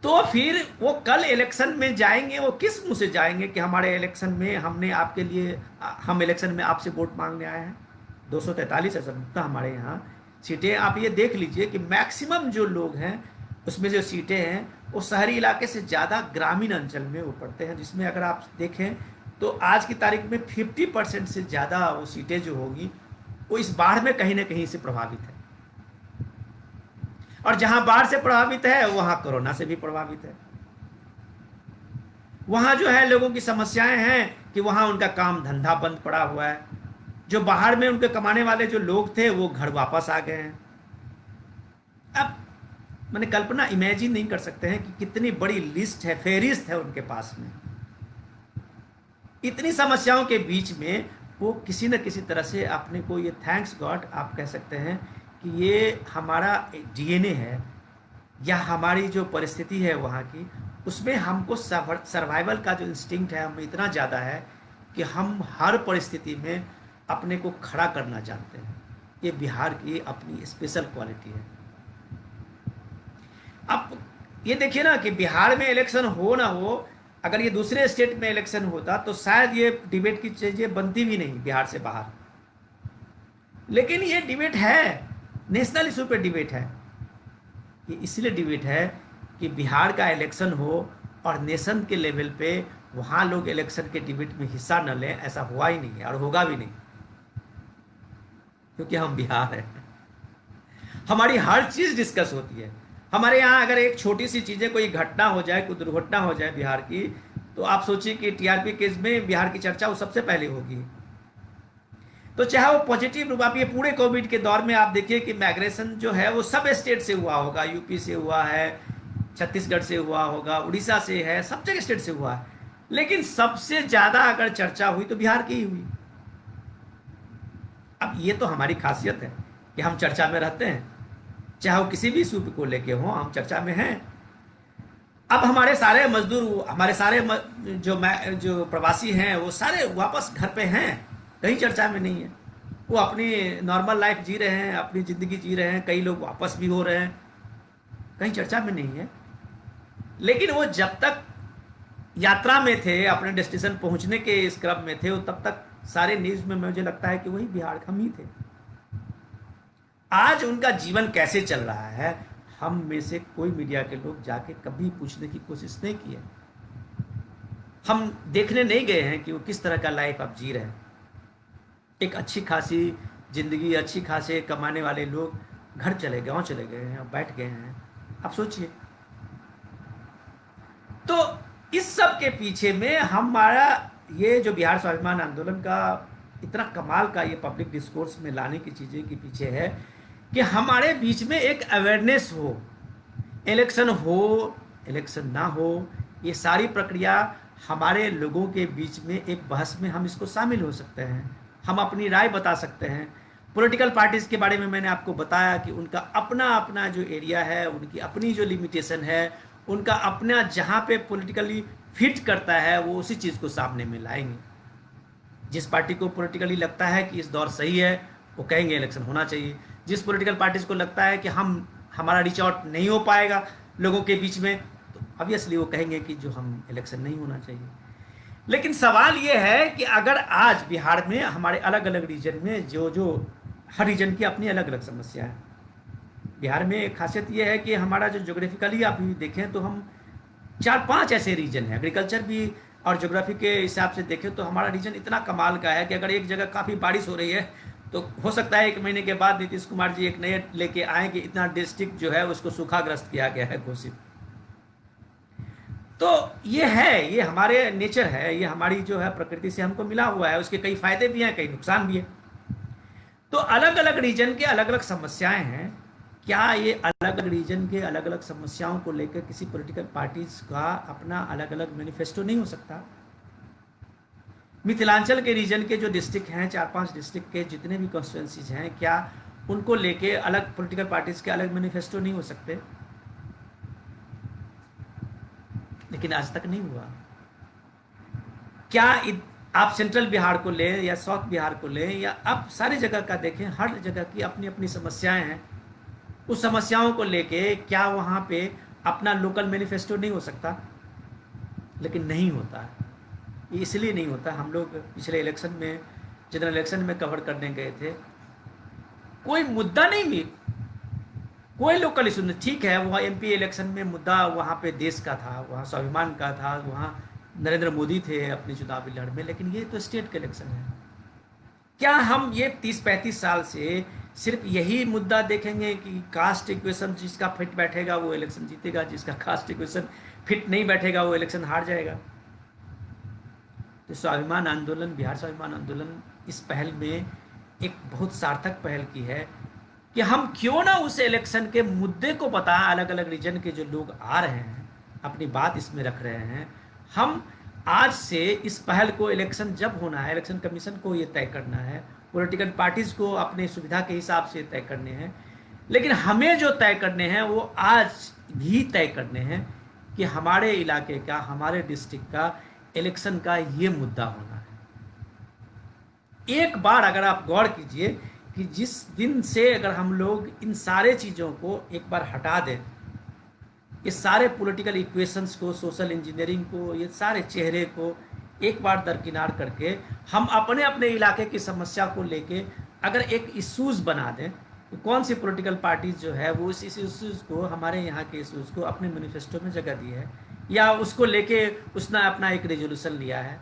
तो फिर वो कल इलेक्शन में जाएंगे, वो किस मुंह से जाएंगे कि हमारे इलेक्शन में हमने आपके लिए, हम इलेक्शन में आपसे वोट मांगने आए हैं। 243 है सबका हमारे यहाँ सीटें। आप ये देख लीजिए कि मैक्सिमम जो लोग हैं उसमें जो सीटें हैं वो शहरी इलाके से ज़्यादा ग्रामीण अंचल में वो पड़ते हैं, जिसमें अगर आप देखें तो आज की तारीख में 50% से ज़्यादा वो सीटें जो होगी वो इस बाढ़ में कहीं ना कहीं से प्रभावित है। और जहां बाढ़ से प्रभावित है वहां कोरोना से भी प्रभावित है। वहां जो है लोगों की समस्याएं हैं कि वहां उनका काम धंधा बंद पड़ा हुआ है। जो बाहर में उनके कमाने वाले जो लोग थे वो घर वापस आ गए हैं। अब मैंने कल्पना इमेजिन नहीं कर सकते हैं कि कितनी बड़ी लिस्ट है, फेरिस्त है उनके पास में। इतनी समस्याओं के बीच में वो किसी न किसी तरह से अपने को, ये थैंक्स गॉड आप कह सकते हैं कि ये हमारा डीएनए है, या हमारी जो परिस्थिति है वहाँ की, उसमें हमको सर्वाइवल का जो इंस्टिंक्ट है हमें इतना ज़्यादा है कि हम हर परिस्थिति में अपने को खड़ा करना जानते हैं। ये बिहार की अपनी स्पेशल क्वालिटी है। अब ये देखिए ना कि बिहार में इलेक्शन हो ना हो, अगर ये दूसरे स्टेट में इलेक्शन होता तो शायद ये डिबेट की चीज़ें बनती भी नहीं बिहार से बाहर। लेकिन ये डिबेट है, नेशनल इशू पे डिबेट है। ये इसलिए डिबेट है कि बिहार का इलेक्शन हो और नेशन के लेवल पे वहाँ लोग इलेक्शन के डिबेट में हिस्सा न लें, ऐसा हुआ ही नहीं है और होगा भी नहीं, क्योंकि हम बिहार हैं। हमारी हर चीज़ डिस्कस होती है। हमारे यहाँ अगर एक छोटी सी चीज़ें, कोई घटना हो जाए, कोई दुर्घटना हो जाए बिहार की, तो आप सोचिए कि टीआरपी केस में बिहार की चर्चा वो सबसे पहले होगी। तो चाहे वो पॉजिटिव रूप, आप ये पूरे कोविड के दौर में आप देखिए कि माइग्रेशन जो है वो सब स्टेट से हुआ होगा, यूपी से हुआ है, छत्तीसगढ़ से हुआ होगा, उड़ीसा से है, सब जगह स्टेट से हुआ है। लेकिन सबसे ज़्यादा अगर चर्चा हुई तो बिहार की ही हुई। अब ये तो हमारी खासियत है कि हम चर्चा में रहते हैं, चाहे वो किसी भी इशू को लेके हो, हम चर्चा में हैं। अब हमारे सारे मजदूर, हमारे सारे जो प्रवासी हैं वो सारे वापस घर पे हैं, कहीं चर्चा में नहीं है। वो अपनी नॉर्मल लाइफ जी रहे हैं, अपनी ज़िंदगी जी रहे हैं, कई लोग वापस भी हो रहे हैं, कहीं चर्चा में नहीं है। लेकिन वो जब तक यात्रा में थे, अपने डेस्टिनेशन पहुंचने के इस क्रम में थे, वो तब तक सारे न्यूज़ में मुझे लगता है कि वही बिहार हम ही थे। आज उनका जीवन कैसे चल रहा है, हम में से कोई मीडिया के लोग जाके कभी पूछने की कोशिश नहीं की है। हम देखने नहीं गए हैं कि वो किस तरह का लाइफ आप जी रहे हैं। एक अच्छी खासी जिंदगी, अच्छी खासे कमाने वाले लोग घर चले, गांव चले गए हैं, बैठ गए हैं। आप सोचिए। तो इस सब के पीछे में हमारा ये जो बिहार स्वाभिमान आंदोलन का इतना कमाल का ये पब्लिक डिस्कोर्स में लाने की चीज़ें के पीछे है कि हमारे बीच में एक अवेयरनेस हो। इलेक्शन हो, इलेक्शन ना हो, ये सारी प्रक्रिया हमारे लोगों के बीच में एक बहस में हम इसको शामिल हो सकते हैं। हम अपनी राय बता सकते हैं। पॉलिटिकल पार्टीज के बारे में मैंने आपको बताया कि उनका अपना अपना जो एरिया है, उनकी अपनी जो लिमिटेशन है, उनका अपना जहाँ पे पॉलिटिकली फिट करता है वो उसी चीज़ को सामने में लाएंगे। जिस पार्टी को पॉलिटिकली लगता है कि इस दौर सही है, वो कहेंगे इलेक्शन होना चाहिए। जिस पॉलिटिकल पार्टीज को लगता है कि हमारा रीच आउट नहीं हो पाएगा लोगों के बीच में, तो ऑब्वियसली वो कहेंगे कि जो हम इलेक्शन नहीं होना चाहिए। लेकिन सवाल ये है कि अगर आज बिहार में हमारे अलग अलग रीजन में जो हर रीजन की अपनी अलग अलग समस्या है। बिहार में एक खासियत ये है कि हमारा जो ज्योग्राफिकली आप भी देखें तो हम 4-5 ऐसे रीजन हैं। एग्रीकल्चर भी और ज्योग्राफी के हिसाब से देखें तो हमारा रीजन इतना कमाल का है कि अगर एक जगह काफ़ी बारिश हो रही है तो हो सकता है 1 महीने के बाद नीतीश कुमार जी एक नए लेके आए कि इतना डिस्ट्रिक्ट जो है उसको सूखाग्रस्त किया गया है, घोषित। तो ये है, ये हमारे नेचर है, ये हमारी जो है प्रकृति से हमको मिला हुआ है। उसके कई फायदे भी हैं, कई नुकसान भी है। तो अलग अलग रीजन के अलग अलग समस्याएं हैं। क्या ये अलग अलग रीजन के अलग अलग समस्याओं को लेकर किसी पॉलिटिकल पार्टीज का अपना अलग अलग मैनिफेस्टो नहीं हो सकता? मिथिलांचल के रीजन के जो डिस्ट्रिक्ट हैं, 4-5 डिस्ट्रिक्ट के जितने भी कॉन्स्टिट्यूंसीज हैं, क्या उनको लेके अलग पॉलिटिकल पार्टीज के अलग मैनिफेस्टो नहीं हो सकते? लेकिन आज तक नहीं हुआ। क्या आप सेंट्रल बिहार को लें या साउथ बिहार को लें या आप सारी जगह का देखें, हर जगह की अपनी अपनी समस्याएं हैं। उस समस्याओं को लेके क्या वहाँ पे अपना लोकल मैनिफेस्टो नहीं हो सकता? लेकिन नहीं होता है। ये इसलिए नहीं होता, हम लोग पिछले इलेक्शन में, जनरल इलेक्शन में कवर करने गए थे, कोई मुद्दा नहीं भी, कोई लोकल इशू नहीं। ठीक है, वहाँ एमपी इलेक्शन में मुद्दा वहाँ पे देश का था, वहाँ स्वाभिमान का था, वहाँ नरेंद्र मोदी थे अपनी चुनावी लड़ में, लेकिन ये तो स्टेट का इलेक्शन है। क्या हम ये 30-35 साल से सिर्फ यही मुद्दा देखेंगे कि कास्ट इक्वेशन जिसका फिट बैठेगा वो इलेक्शन जीतेगा, जिसका कास्ट इक्वेशन फिट नहीं बैठेगा वो इलेक्शन हार जाएगा? तो स्वाभिमान आंदोलन, बिहार स्वाभिमान आंदोलन इस पहल में एक बहुत सार्थक पहल की है कि हम क्यों ना उस इलेक्शन के मुद्दे को बताएं। अलग अलग रीजन के जो लोग आ रहे हैं अपनी बात इसमें रख रहे हैं। हम आज से इस पहल को, इलेक्शन जब होना है, इलेक्शन कमीशन को ये तय करना है, पॉलिटिकल पार्टीज को अपने सुविधा के हिसाब से तय करने हैं, लेकिन हमें जो तय करने हैं वो आज भी तय करने हैं कि हमारे इलाके का, हमारे डिस्ट्रिक्ट का इलेक्शन का ये मुद्दा होना है। एक बार अगर आप गौर कीजिए कि जिस दिन से अगर हम लोग इन सारे चीज़ों को एक बार हटा दें, ये सारे पॉलिटिकल इक्वेशंस को, सोशल इंजीनियरिंग को, ये सारे चेहरे को एक बार दरकिनार करके हम अपने अपने इलाके की समस्या को लेके अगर एक इश्यूज़ बना दें, तो कौन सी पॉलिटिकल पार्टीज जो है वो इस इश्यूज़ को, हमारे यहाँ के इश्यूज़ को अपने मैनिफेस्टो में जगह दी है या उसको लेके उसने अपना एक रेजोल्यूशन लिया है,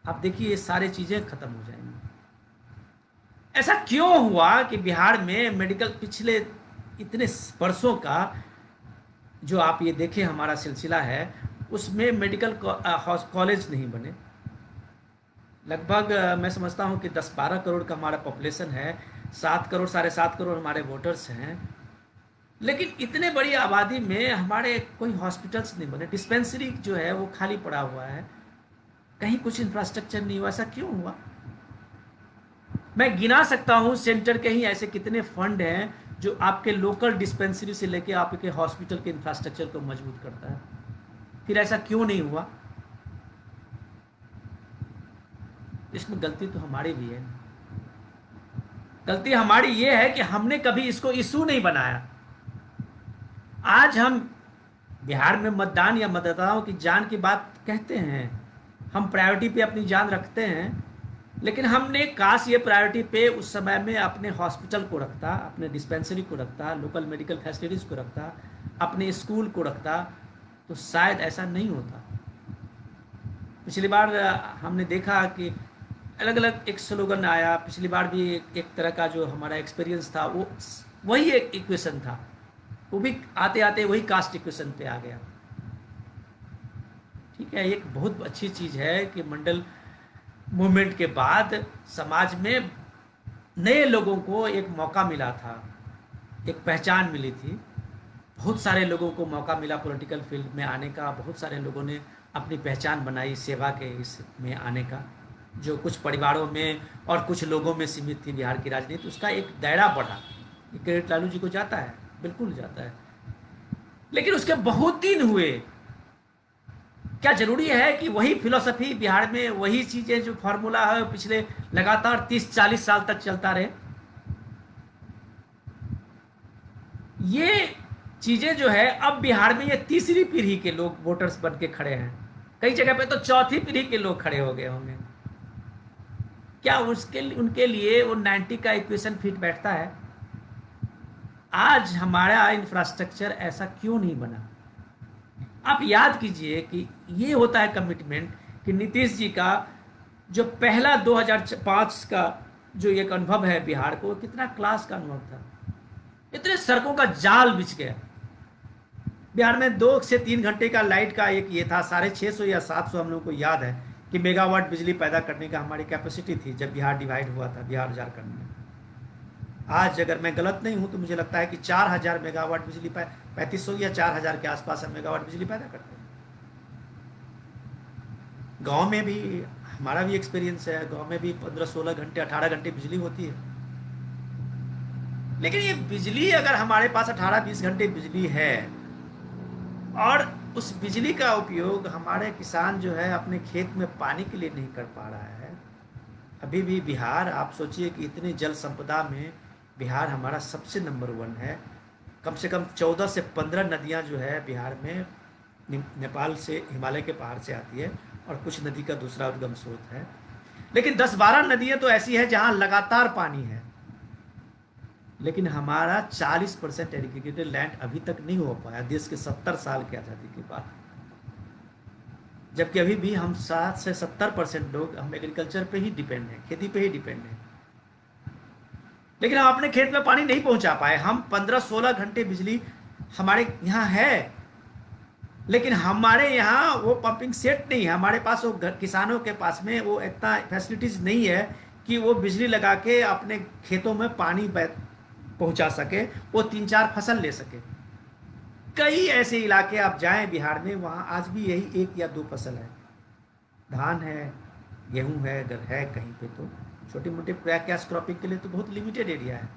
आप देखिए ये सारी चीज़ें ख़त्म हो जाएंगी। ऐसा क्यों हुआ कि बिहार में मेडिकल पिछले इतने वर्षों का जो आप ये देखें हमारा सिलसिला है, उसमें मेडिकल कॉलेज नहीं बने। लगभग मैं समझता हूँ कि 10-12 करोड़ का हमारा पॉपुलेशन है, 7 करोड़ 7.5 करोड़ हमारे वोटर्स हैं, लेकिन इतने बड़ी आबादी में हमारे कोई हॉस्पिटल्स नहीं बने। डिस्पेंसरी जो है वो खाली पड़ा हुआ है, कहीं कुछ इंफ्रास्ट्रक्चर नहीं हुआ। ऐसा क्यों हुआ? मैं गिना सकता हूँ सेंटर के ही ऐसे कितने फंड हैं जो आपके लोकल डिस्पेंसरी से लेके आपके हॉस्पिटल के इंफ्रास्ट्रक्चर को मजबूत करता है। फिर ऐसा क्यों नहीं हुआ? इसमें गलती तो हमारी भी है। गलती हमारी ये है कि हमने कभी इसको इशू नहीं बनाया। आज हम बिहार में मतदान या मतदाताओं की जान की बात कहते हैं, हम प्रायोरिटी पे अपनी जान रखते हैं, लेकिन हमने काश ये प्रायोरिटी पे उस समय में अपने हॉस्पिटल को रखता, अपने डिस्पेंसरी को रखता, लोकल मेडिकल फैसिलिटीज़ को रखता, अपने स्कूल को रखता, तो शायद ऐसा नहीं होता। पिछली बार हमने देखा कि अलग अलग एक स्लोगन आया, पिछली बार भी एक तरह का जो हमारा एक्सपीरियंस था वो वही एक इक्वेशन था, वो भी आते आते वही कास्ट इक्वेशन पे आ गया। ठीक है, एक बहुत अच्छी चीज़ है कि मंडल मूवमेंट के बाद समाज में नए लोगों को एक मौका मिला था, एक पहचान मिली थी। बहुत सारे लोगों को मौका मिला पॉलिटिकल फील्ड में आने का, बहुत सारे लोगों ने अपनी पहचान बनाई सेवा के इस में आने का, जो कुछ परिवारों में और कुछ लोगों में सीमित थी बिहार की राजनीति, उसका एक दायरा बढ़ा। ये क्रेडिट लालू जी को जाता है, बिल्कुल जाता है। लेकिन उसके बहुत दिन हुए, क्या जरूरी है कि वही फिलोसफी बिहार में, वही चीजें जो फॉर्मूला है पिछले लगातार 30-40 साल तक चलता रहे? ये चीजें जो है अब बिहार में ये तीसरी पीढ़ी के लोग वोटर्स बन के खड़े हैं, कई जगह पे तो चौथी पीढ़ी के लोग खड़े हो गए होंगे। क्या उसके उनके लिए वो 90 का इक्वेशन फिट बैठता है? आज हमारा इंफ्रास्ट्रक्चर ऐसा क्यों नहीं बना? आप याद कीजिए कि ये होता है कमिटमेंट कि नीतीश जी का जो पहला 2005 का जो एक अनुभव है बिहार को, कितना क्लास का अनुभव था। इतने सड़कों का जाल बिछ गया बिहार में। 2 से 3 घंटे का लाइट का एक ये था, 650 या 700 हम लोग को याद है कि मेगावाट बिजली पैदा करने का हमारी कैपेसिटी थी जब बिहार डिवाइड हुआ था, बिहार झारखंड में। आज अगर मैं गलत नहीं हूं तो मुझे लगता है कि 4000 मेगावाट बिजली 3500 या 4000 के आसपास हम मेगावाट बिजली पैदा करते हैं। गांव में भी हमारा भी एक्सपीरियंस है, गांव में भी 15-16 घंटे 18 घंटे बिजली होती है। लेकिन ये बिजली अगर हमारे पास 18-20 घंटे बिजली है और उस बिजली का उपयोग हमारे किसान जो है अपने खेत में पानी के लिए नहीं कर पा रहा है। अभी भी बिहार, आप सोचिए कि इतनी जल संपदा में बिहार हमारा सबसे नंबर 1 है। कम से कम 14 से 15 नदियां जो है बिहार में नेपाल से, हिमालय के पहाड़ से आती है, और कुछ नदी का दूसरा उद्गम स्रोत है। लेकिन 10-12 नदियां तो ऐसी हैं जहां लगातार पानी है। लेकिन हमारा 40% एग्रीगेटेड लैंड अभी तक नहीं हो पाया देश के 70 साल की आज़ादी के बाद। जबकि अभी भी हम 60 से 70% लोग हम एग्रीकल्चर पे ही डिपेंड हैं, खेती पे ही डिपेंड हैं। लेकिन हम अपने खेत में पानी नहीं पहुंचा पाए। हम 15-16 घंटे बिजली हमारे यहाँ है, लेकिन हमारे यहाँ वो पंपिंग सेट नहीं है। हमारे पास वो किसानों के पास में वो इतना फैसिलिटीज नहीं है कि वो बिजली लगा के अपने खेतों में पानी पहुंचा सके, वो 3-4 फसल ले सके। कई ऐसे इलाके आप जाएं बिहार में, वहां आज भी यही 1 या 2 फसल है, धान है, गेहूं है, अगर है कहीं पे तो छोटी मोटी कैश क्रॉपिंग के लिए तो बहुत लिमिटेड एरिया है।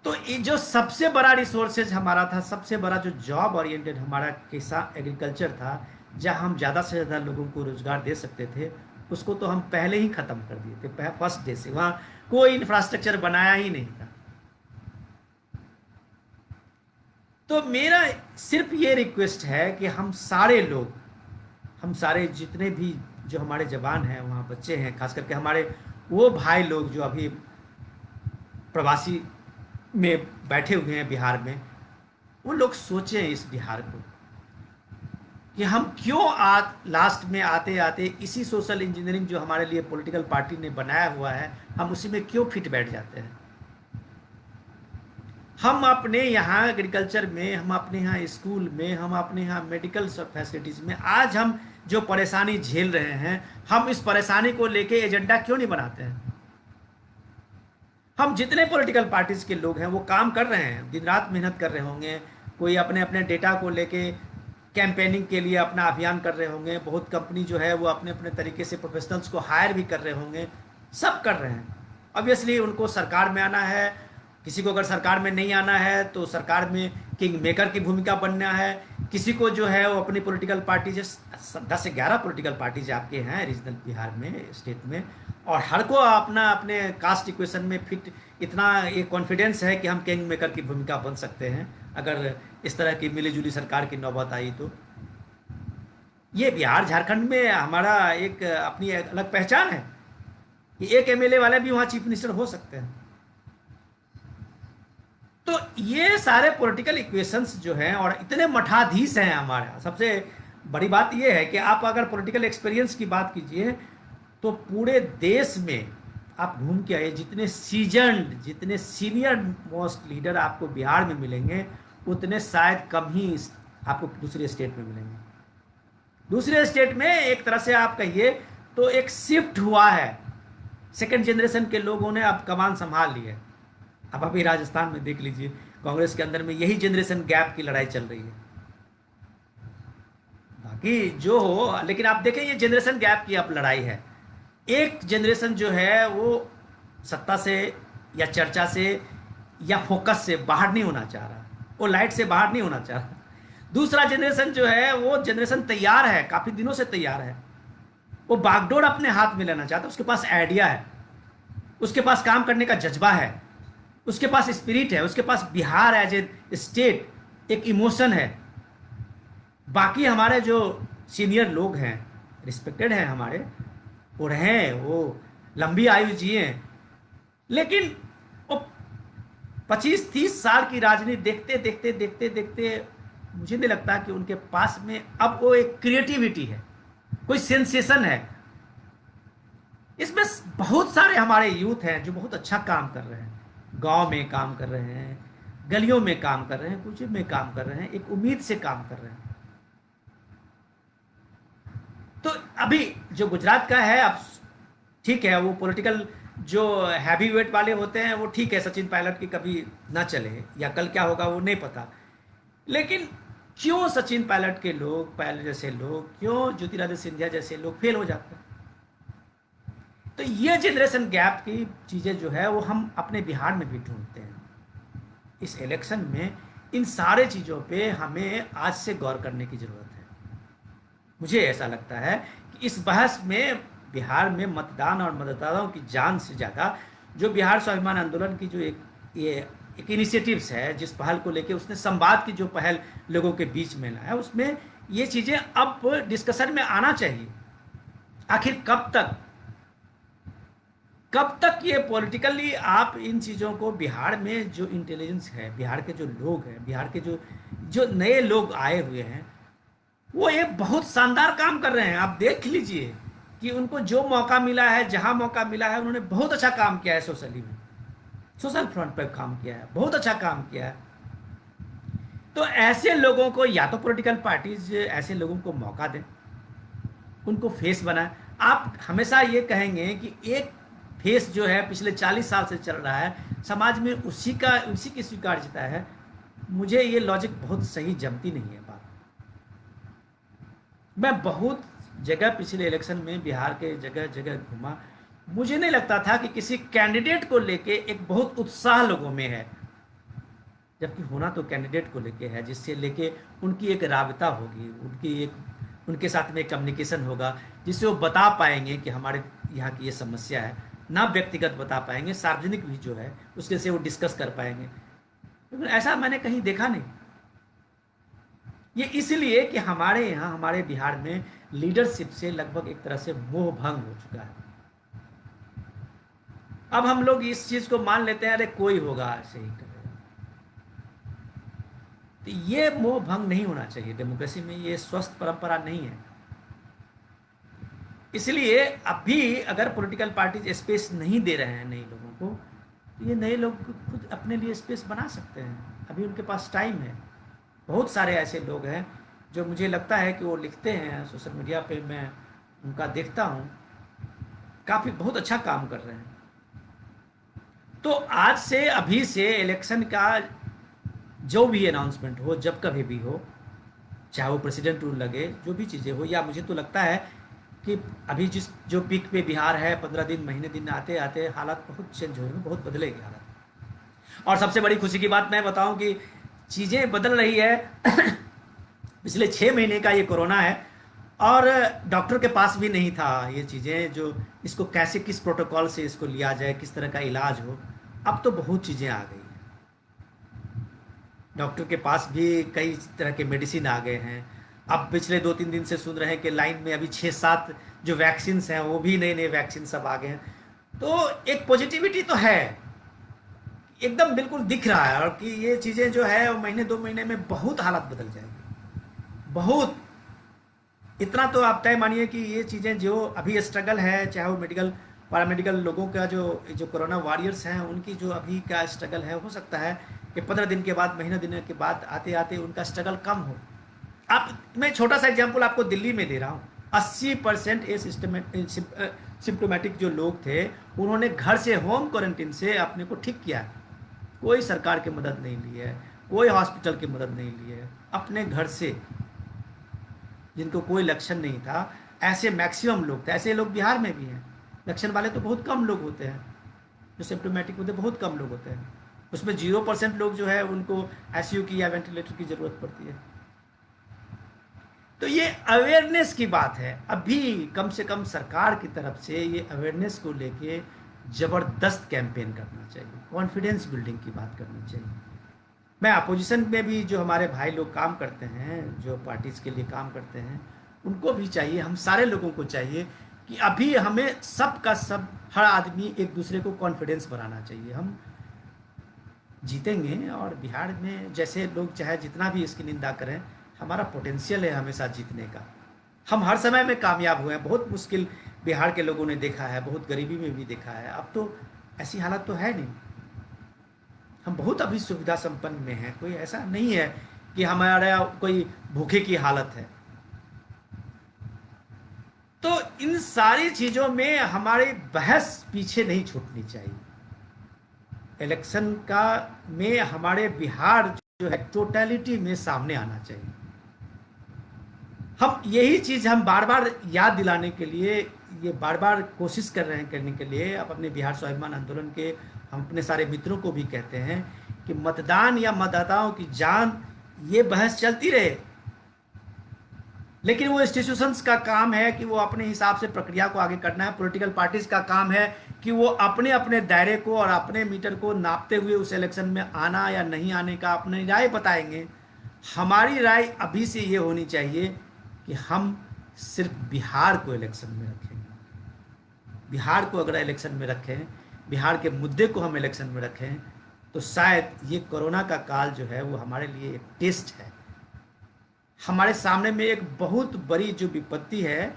तो ये जो सबसे बड़ा रिसोर्सेज हमारा था, सबसे बड़ा जो जॉब ओरिएंटेड हमारा किसान एग्रीकल्चर था, जहां हम ज़्यादा से ज़्यादा लोगों को रोजगार दे सकते थे, उसको तो हम पहले ही ख़त्म कर दिए थे। फर्स्ट डे से वहाँ कोई इंफ्रास्ट्रक्चर बनाया ही नहीं था। तो मेरा सिर्फ ये रिक्वेस्ट है कि हम सारे लोग, हम सारे जितने भी जो हमारे जवान हैं, वहाँ बच्चे हैं, खास करके हमारे वो भाई लोग जो अभी प्रवासी में बैठे हुए हैं बिहार में, वो लोग सोचें इस बिहार को कि हम क्यों लास्ट में आते आते इसी सोशल इंजीनियरिंग जो हमारे लिए पॉलिटिकल पार्टी ने बनाया हुआ है, हम उसी में क्यों फिट बैठ जाते हैं। हम अपने यहाँ एग्रीकल्चर में, हम अपने यहाँ स्कूल में, हम अपने यहाँ मेडिकल फैसिलिटीज़ में आज हम जो परेशानी झेल रहे हैं, हम इस परेशानी को लेके एजेंडा क्यों नहीं बनाते हैं। हम जितने पॉलिटिकल पार्टीज के लोग हैं वो काम कर रहे हैं, दिन रात मेहनत कर रहे होंगे, कोई अपने अपने डेटा को लेके कैंपेनिंग के लिए अपना अभियान कर रहे होंगे, बहुत कंपनी जो है वो अपने अपने तरीके से प्रोफेशनल्स को हायर भी कर रहे होंगे, सब कर रहे हैं। ऑब्वियसली उनको सरकार में आना है, किसी को अगर सरकार में नहीं आना है तो सरकार में किंग मेकर की भूमिका बनना है, किसी को जो है वो अपनी पॉलिटिकल पार्टी, जो 10 से 11 पॉलिटिकल पार्टीज आपके हैं रीजनल बिहार में, स्टेट में, और हर को अपना अपने कास्ट इक्वेशन में फिट, इतना ये कॉन्फिडेंस है कि हम किंग मेकर की भूमिका बन सकते हैं अगर इस तरह की मिली जुली सरकार की नौबत आई तो। ये बिहार झारखंड में हमारा एक अपनी एक अलग पहचान है कि एक एमएलए वाले भी वहाँ चीफ मिनिस्टर हो सकते हैं। तो ये सारे पॉलिटिकल इक्वेशंस जो हैं, और इतने मठाधीश हैं हमारे यहाँ। सबसे बड़ी बात ये है कि आप अगर पॉलिटिकल एक्सपीरियंस की बात कीजिए तो पूरे देश में आप घूम के आइए, जितने सीजन्ड, जितने सीनियर मोस्ट लीडर आपको बिहार में मिलेंगे, उतने शायद कम ही आपको दूसरे स्टेट में मिलेंगे। दूसरे स्टेट में एक तरह से आप कहिए तो एक शिफ्ट हुआ है, सेकंड जनरेशन के लोगों ने अब कमान संभाल ली है। अब अभी राजस्थान में देख लीजिए, कांग्रेस के अंदर में यही जनरेशन गैप की लड़ाई चल रही है। बाकी जो हो, लेकिन आप देखें ये जनरेशन गैप की अब लड़ाई है। एक जनरेशन जो है वो सत्ता से या चर्चा से या फोकस से बाहर नहीं होना चाह रहा, वो लाइट से बाहर नहीं होना चाह रहा। दूसरा जनरेशन जो है वो जनरेशन तैयार है, काफी दिनों से तैयार है, वो बागडोर अपने हाथ में लेना चाहता है। उसके पास आइडिया है, उसके पास काम करने का जज्बा है, उसके पास स्पिरिट है, उसके पास बिहार एज ए स्टेट एक इमोशन है। बाकी हमारे जो सीनियर लोग हैं, रिस्पेक्टेड हैं हमारे, वो रहें, वो लंबी आयु जिए, लेकिन वो 25-30 साल की राजनीति देखते देखते देखते देखते मुझे नहीं लगता कि उनके पास में अब वो एक क्रिएटिविटी है, कोई सेंसेशन है। इसमें बहुत सारे हमारे यूथ हैं जो बहुत अच्छा काम कर रहे हैं, गांव में काम कर रहे हैं, गलियों में काम कर रहे हैं, कुछ में काम कर रहे हैं, एक उम्मीद से काम कर रहे हैं। तो अभी जो गुजरात का है, अब ठीक है, वो पॉलिटिकल जो हैवी वेट वाले होते हैं वो ठीक है, सचिन पायलट की कभी ना चले या कल क्या होगा वो नहीं पता, लेकिन क्यों सचिन पायलट के लोग, पायलट जैसे लोग, क्यों ज्योतिरादित्य सिंधिया जैसे लोग फेल हो जाते हैं? तो ये जनरेशन गैप की चीज़ें जो है वो हम अपने बिहार में भी ढूंढते हैं। इस इलेक्शन में इन सारे चीज़ों पे हमें आज से गौर करने की ज़रूरत है। मुझे ऐसा लगता है कि इस बहस में बिहार में मतदान और मतदाताओं की जान से ज़्यादा जो बिहार स्वाभिमान आंदोलन की जो एक इनिशिएटिव्स है, जिस पहल को लेके उसने संवाद की जो पहल लोगों के बीच में लाया, उसमें ये चीज़ें अब डिस्कशन में आना चाहिए। आखिर कब तक ये पॉलिटिकली आप इन चीज़ों को, बिहार में जो इंटेलिजेंस है, बिहार के जो लोग हैं, बिहार के जो जो नए लोग आए हुए हैं, वो एक बहुत शानदार काम कर रहे हैं। आप देख लीजिए कि उनको जो मौका मिला है, जहां मौका मिला है, उन्होंने बहुत अच्छा काम किया है। सोशली में, सोशल फ्रंट पर काम किया है, बहुत अच्छा काम किया है। तो ऐसे लोगों को या तो पॉलिटिकल पार्टीज ऐसे लोगों को मौका दें, उनको फेस बनाएं। आप हमेशा ये कहेंगे कि एक फेस जो है पिछले 40 साल से चल रहा है, समाज में उसी की स्वीकार्यता है। मुझे ये लॉजिक बहुत सही जमती नहीं है बात। मैं बहुत जगह पिछले इलेक्शन में बिहार के जगह जगह घूमा, मुझे नहीं लगता था कि किसी कैंडिडेट को लेके एक बहुत उत्साह लोगों में है, जबकि होना तो कैंडिडेट को लेके है, जिससे लेके उनकी एक राबता होगी, उनके साथ में कम्युनिकेशन होगा, जिससे वो बता पाएंगे कि हमारे यहाँ की ये समस्या है। ना व्यक्तिगत बता पाएंगे, सार्वजनिक भी जो है उसके से वो डिस्कस कर पाएंगे। लेकिन ऐसा मैंने कहीं देखा नहीं। ये इसलिए कि हमारे यहाँ, हमारे बिहार में लीडरशिप से लगभग एक तरह से मोह भंग हो चुका है। अब हम लोग इस चीज को मान लेते हैं, अरे कोई होगा ऐसे ही करेगा। तो ये मोह भंग नहीं होना चाहिए डेमोक्रेसी में, ये स्वस्थ परंपरा नहीं है। इसलिए अभी अगर पॉलिटिकल पार्टीज स्पेस नहीं दे रहे हैं नए लोगों को, तो ये नए लोग खुद अपने लिए स्पेस बना सकते हैं। अभी उनके पास टाइम है। बहुत सारे ऐसे लोग हैं जो मुझे लगता है कि वो लिखते हैं सोशल मीडिया पे, मैं उनका देखता हूँ, काफ़ी बहुत अच्छा काम कर रहे हैं। तो आज से, अभी से इलेक्शन का जो भी अनाउंसमेंट हो, जब कभी भी हो, चाहे वो प्रेसिडेंट रूल लगे, जो भी चीज़ें हो, या मुझे तो लगता है कि अभी जो पीक पे बिहार है, 15 दिन, महीने दिन आते आते हालात बहुत चेंज हो गए, बहुत बदलेगी हालात। और सबसे बड़ी खुशी की बात मैं बताऊं कि चीज़ें बदल रही है। पिछले 6 महीने का ये कोरोना है, और डॉक्टर के पास भी नहीं था ये चीज़ें, जो इसको कैसे, किस प्रोटोकॉल से इसको लिया जाए, किस तरह का इलाज हो। अब तो बहुत चीज़ें आ गई हैं, डॉक्टर के पास भी कई तरह के मेडिसिन आ गए हैं। अब पिछले 2-3 दिन से सुन रहे हैं कि लाइन में अभी 6-7 जो वैक्सीन्स हैं वो भी नए नए वैक्सीन सब आ गए हैं। तो एक पॉजिटिविटी तो है, एकदम बिल्कुल दिख रहा है, और कि ये चीज़ें जो है वो महीने 2 महीने में बहुत हालत बदल जाएगी, बहुत। इतना तो आप तय मानिए कि ये चीज़ें जो अभी स्ट्रगल है, चाहे वो मेडिकल पैरामेडिकल लोगों का जो जो कोरोना वॉरियर्स हैं उनकी जो अभी का स्ट्रगल है, हो सकता है कि 15 दिन के बाद, महीने दिन के बाद आते आते उनका स्ट्रगल कम हो। आप, मैं छोटा सा एग्जांपल आपको दिल्ली में दे रहा हूँ। 80% ये सिम्टोमेटिक जो लोग थे उन्होंने घर से, होम क्वारंटीन से अपने को ठीक किया। कोई सरकार की मदद नहीं ली है, कोई हॉस्पिटल की मदद नहीं ली है, अपने घर से, जिनको कोई लक्षण नहीं था, ऐसे मैक्सिमम लोग थे। ऐसे लोग बिहार में भी हैं। लक्षण वाले तो बहुत कम लोग होते हैं, जो सिम्टोमेटिक होते हैं बहुत कम लोग होते हैं। उसमें 0% लोग जो है उनको आईसीयू की या वेंटिलेटर की ज़रूरत पड़ती है। तो ये अवेयरनेस की बात है। अभी कम से कम सरकार की तरफ से ये अवेयरनेस को लेके ज़बरदस्त कैंपेन करना चाहिए, कॉन्फिडेंस बिल्डिंग की बात करनी चाहिए। मैं अपोजिशन में भी जो हमारे भाई लोग काम करते हैं, जो पार्टीज़ के लिए काम करते हैं, उनको भी चाहिए, हम सारे लोगों को चाहिए कि अभी हमें सब का सब, हर आदमी एक दूसरे को कॉन्फिडेंस बनाना चाहिए। हम जीतेंगे, और बिहार में जैसे लोग चाहे जितना भी इसकी निंदा करें, हमारा पोटेंशियल है हमेशा जीतने का। हम हर समय में कामयाब हुए हैं। बहुत मुश्किल बिहार के लोगों ने देखा है, बहुत गरीबी में भी देखा है। अब तो ऐसी हालत तो है नहीं, हम बहुत अभी सुविधा संपन्न में हैं। कोई ऐसा नहीं है कि हमारा कोई भूखे की हालत है। तो इन सारी चीज़ों में हमारी बहस पीछे नहीं छूटनी चाहिए। इलेक्शन का में हमारे बिहार जो है टोटलिटी में सामने आना चाहिए। हम यही चीज़ हम बार बार याद दिलाने के लिए, ये बार बार कोशिश कर रहे हैं करने के लिए। अब अपने बिहार स्वाभिमान आंदोलन के हम अपने सारे मित्रों को भी कहते हैं कि मतदान या मतदाताओं की जान, ये बहस चलती रहे, लेकिन वो इंस्टीट्यूशंस का काम है कि वो अपने हिसाब से प्रक्रिया को आगे करना है। पॉलिटिकल पार्टीज का काम है कि वो अपने अपने दायरे को और अपने मीटर को नापते हुए उस इलेक्शन में आना या नहीं आने का अपनी राय बताएंगे। हमारी राय अभी से ये होनी चाहिए कि हम सिर्फ बिहार को इलेक्शन में रखेंगे। बिहार को अगर इलेक्शन में रखें, बिहार के मुद्दे को हम इलेक्शन में रखें, तो शायद ये कोरोना का काल जो है वो हमारे लिए एक टेस्ट है। हमारे सामने में एक बहुत बड़ी जो विपत्ति है,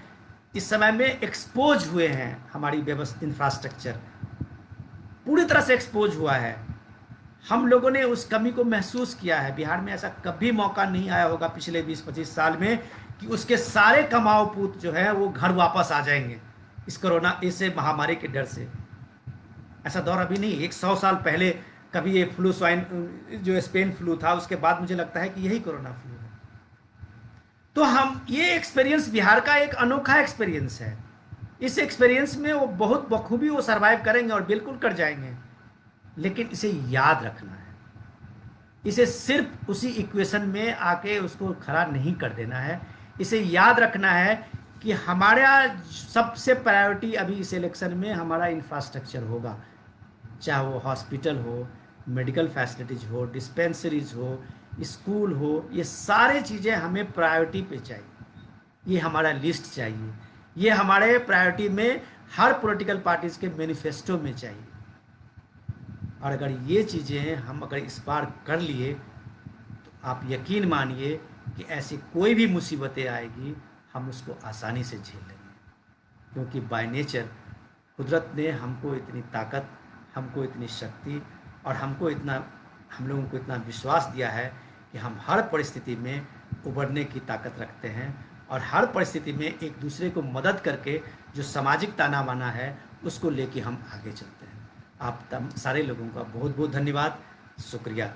इस समय में एक्सपोज हुए हैं। हमारी व्यवस्था, इंफ्रास्ट्रक्चर पूरी तरह से एक्सपोज हुआ है। हम लोगों ने उस कमी को महसूस किया है। बिहार में ऐसा कभी मौका नहीं आया होगा पिछले 20-25 साल में कि उसके सारे कमाऊ पूत जो है वो घर वापस आ जाएंगे इस कोरोना, इस महामारी के डर से। ऐसा दौर अभी नहीं। 100 साल पहले कभी ये फ्लू, स्वाइन जो स्पेन फ्लू था, उसके बाद मुझे लगता है कि यही कोरोना फ्लू है। तो हम, ये एक्सपीरियंस बिहार का एक अनोखा एक्सपीरियंस है। इस एक्सपीरियंस में वो बहुत बखूबी वो सर्वाइव करेंगे और बिल्कुल कर जाएंगे। लेकिन इसे याद रखना है, इसे सिर्फ उसी इक्वेशन में आके उसको खड़ा नहीं कर देना है। इसे याद रखना है कि हमारा सबसे प्रायोरिटी अभी इस इलेक्शन में हमारा इंफ्रास्ट्रक्चर होगा, चाहे वो हॉस्पिटल हो, मेडिकल फैसिलिटीज़ हो, डिस्पेंसरीज हो, स्कूल हो। ये सारी चीज़ें हमें प्रायोरिटी पे चाहिए। ये हमारा लिस्ट चाहिए, ये हमारे प्रायोरिटी में हर पॉलिटिकल पार्टीज़ के मैनिफेस्टो में चाहिए। और अगर ये चीज़ें हम अगर इस बार कर लिए, तो आप यकीन मानिए कि ऐसी कोई भी मुसीबतें आएगी, हम उसको आसानी से झेल लेंगे। क्योंकि बाय नेचर कुदरत ने हमको इतनी ताकत, हमको इतनी शक्ति और हम लोगों को इतना विश्वास दिया है कि हम हर परिस्थिति में उबरने की ताकत रखते हैं, और हर परिस्थिति में एक दूसरे को मदद करके जो सामाजिक ताना बाना है उसको लेके हम आगे चलते हैं। आप सारे लोगों का बहुत बहुत धन्यवाद, शुक्रिया।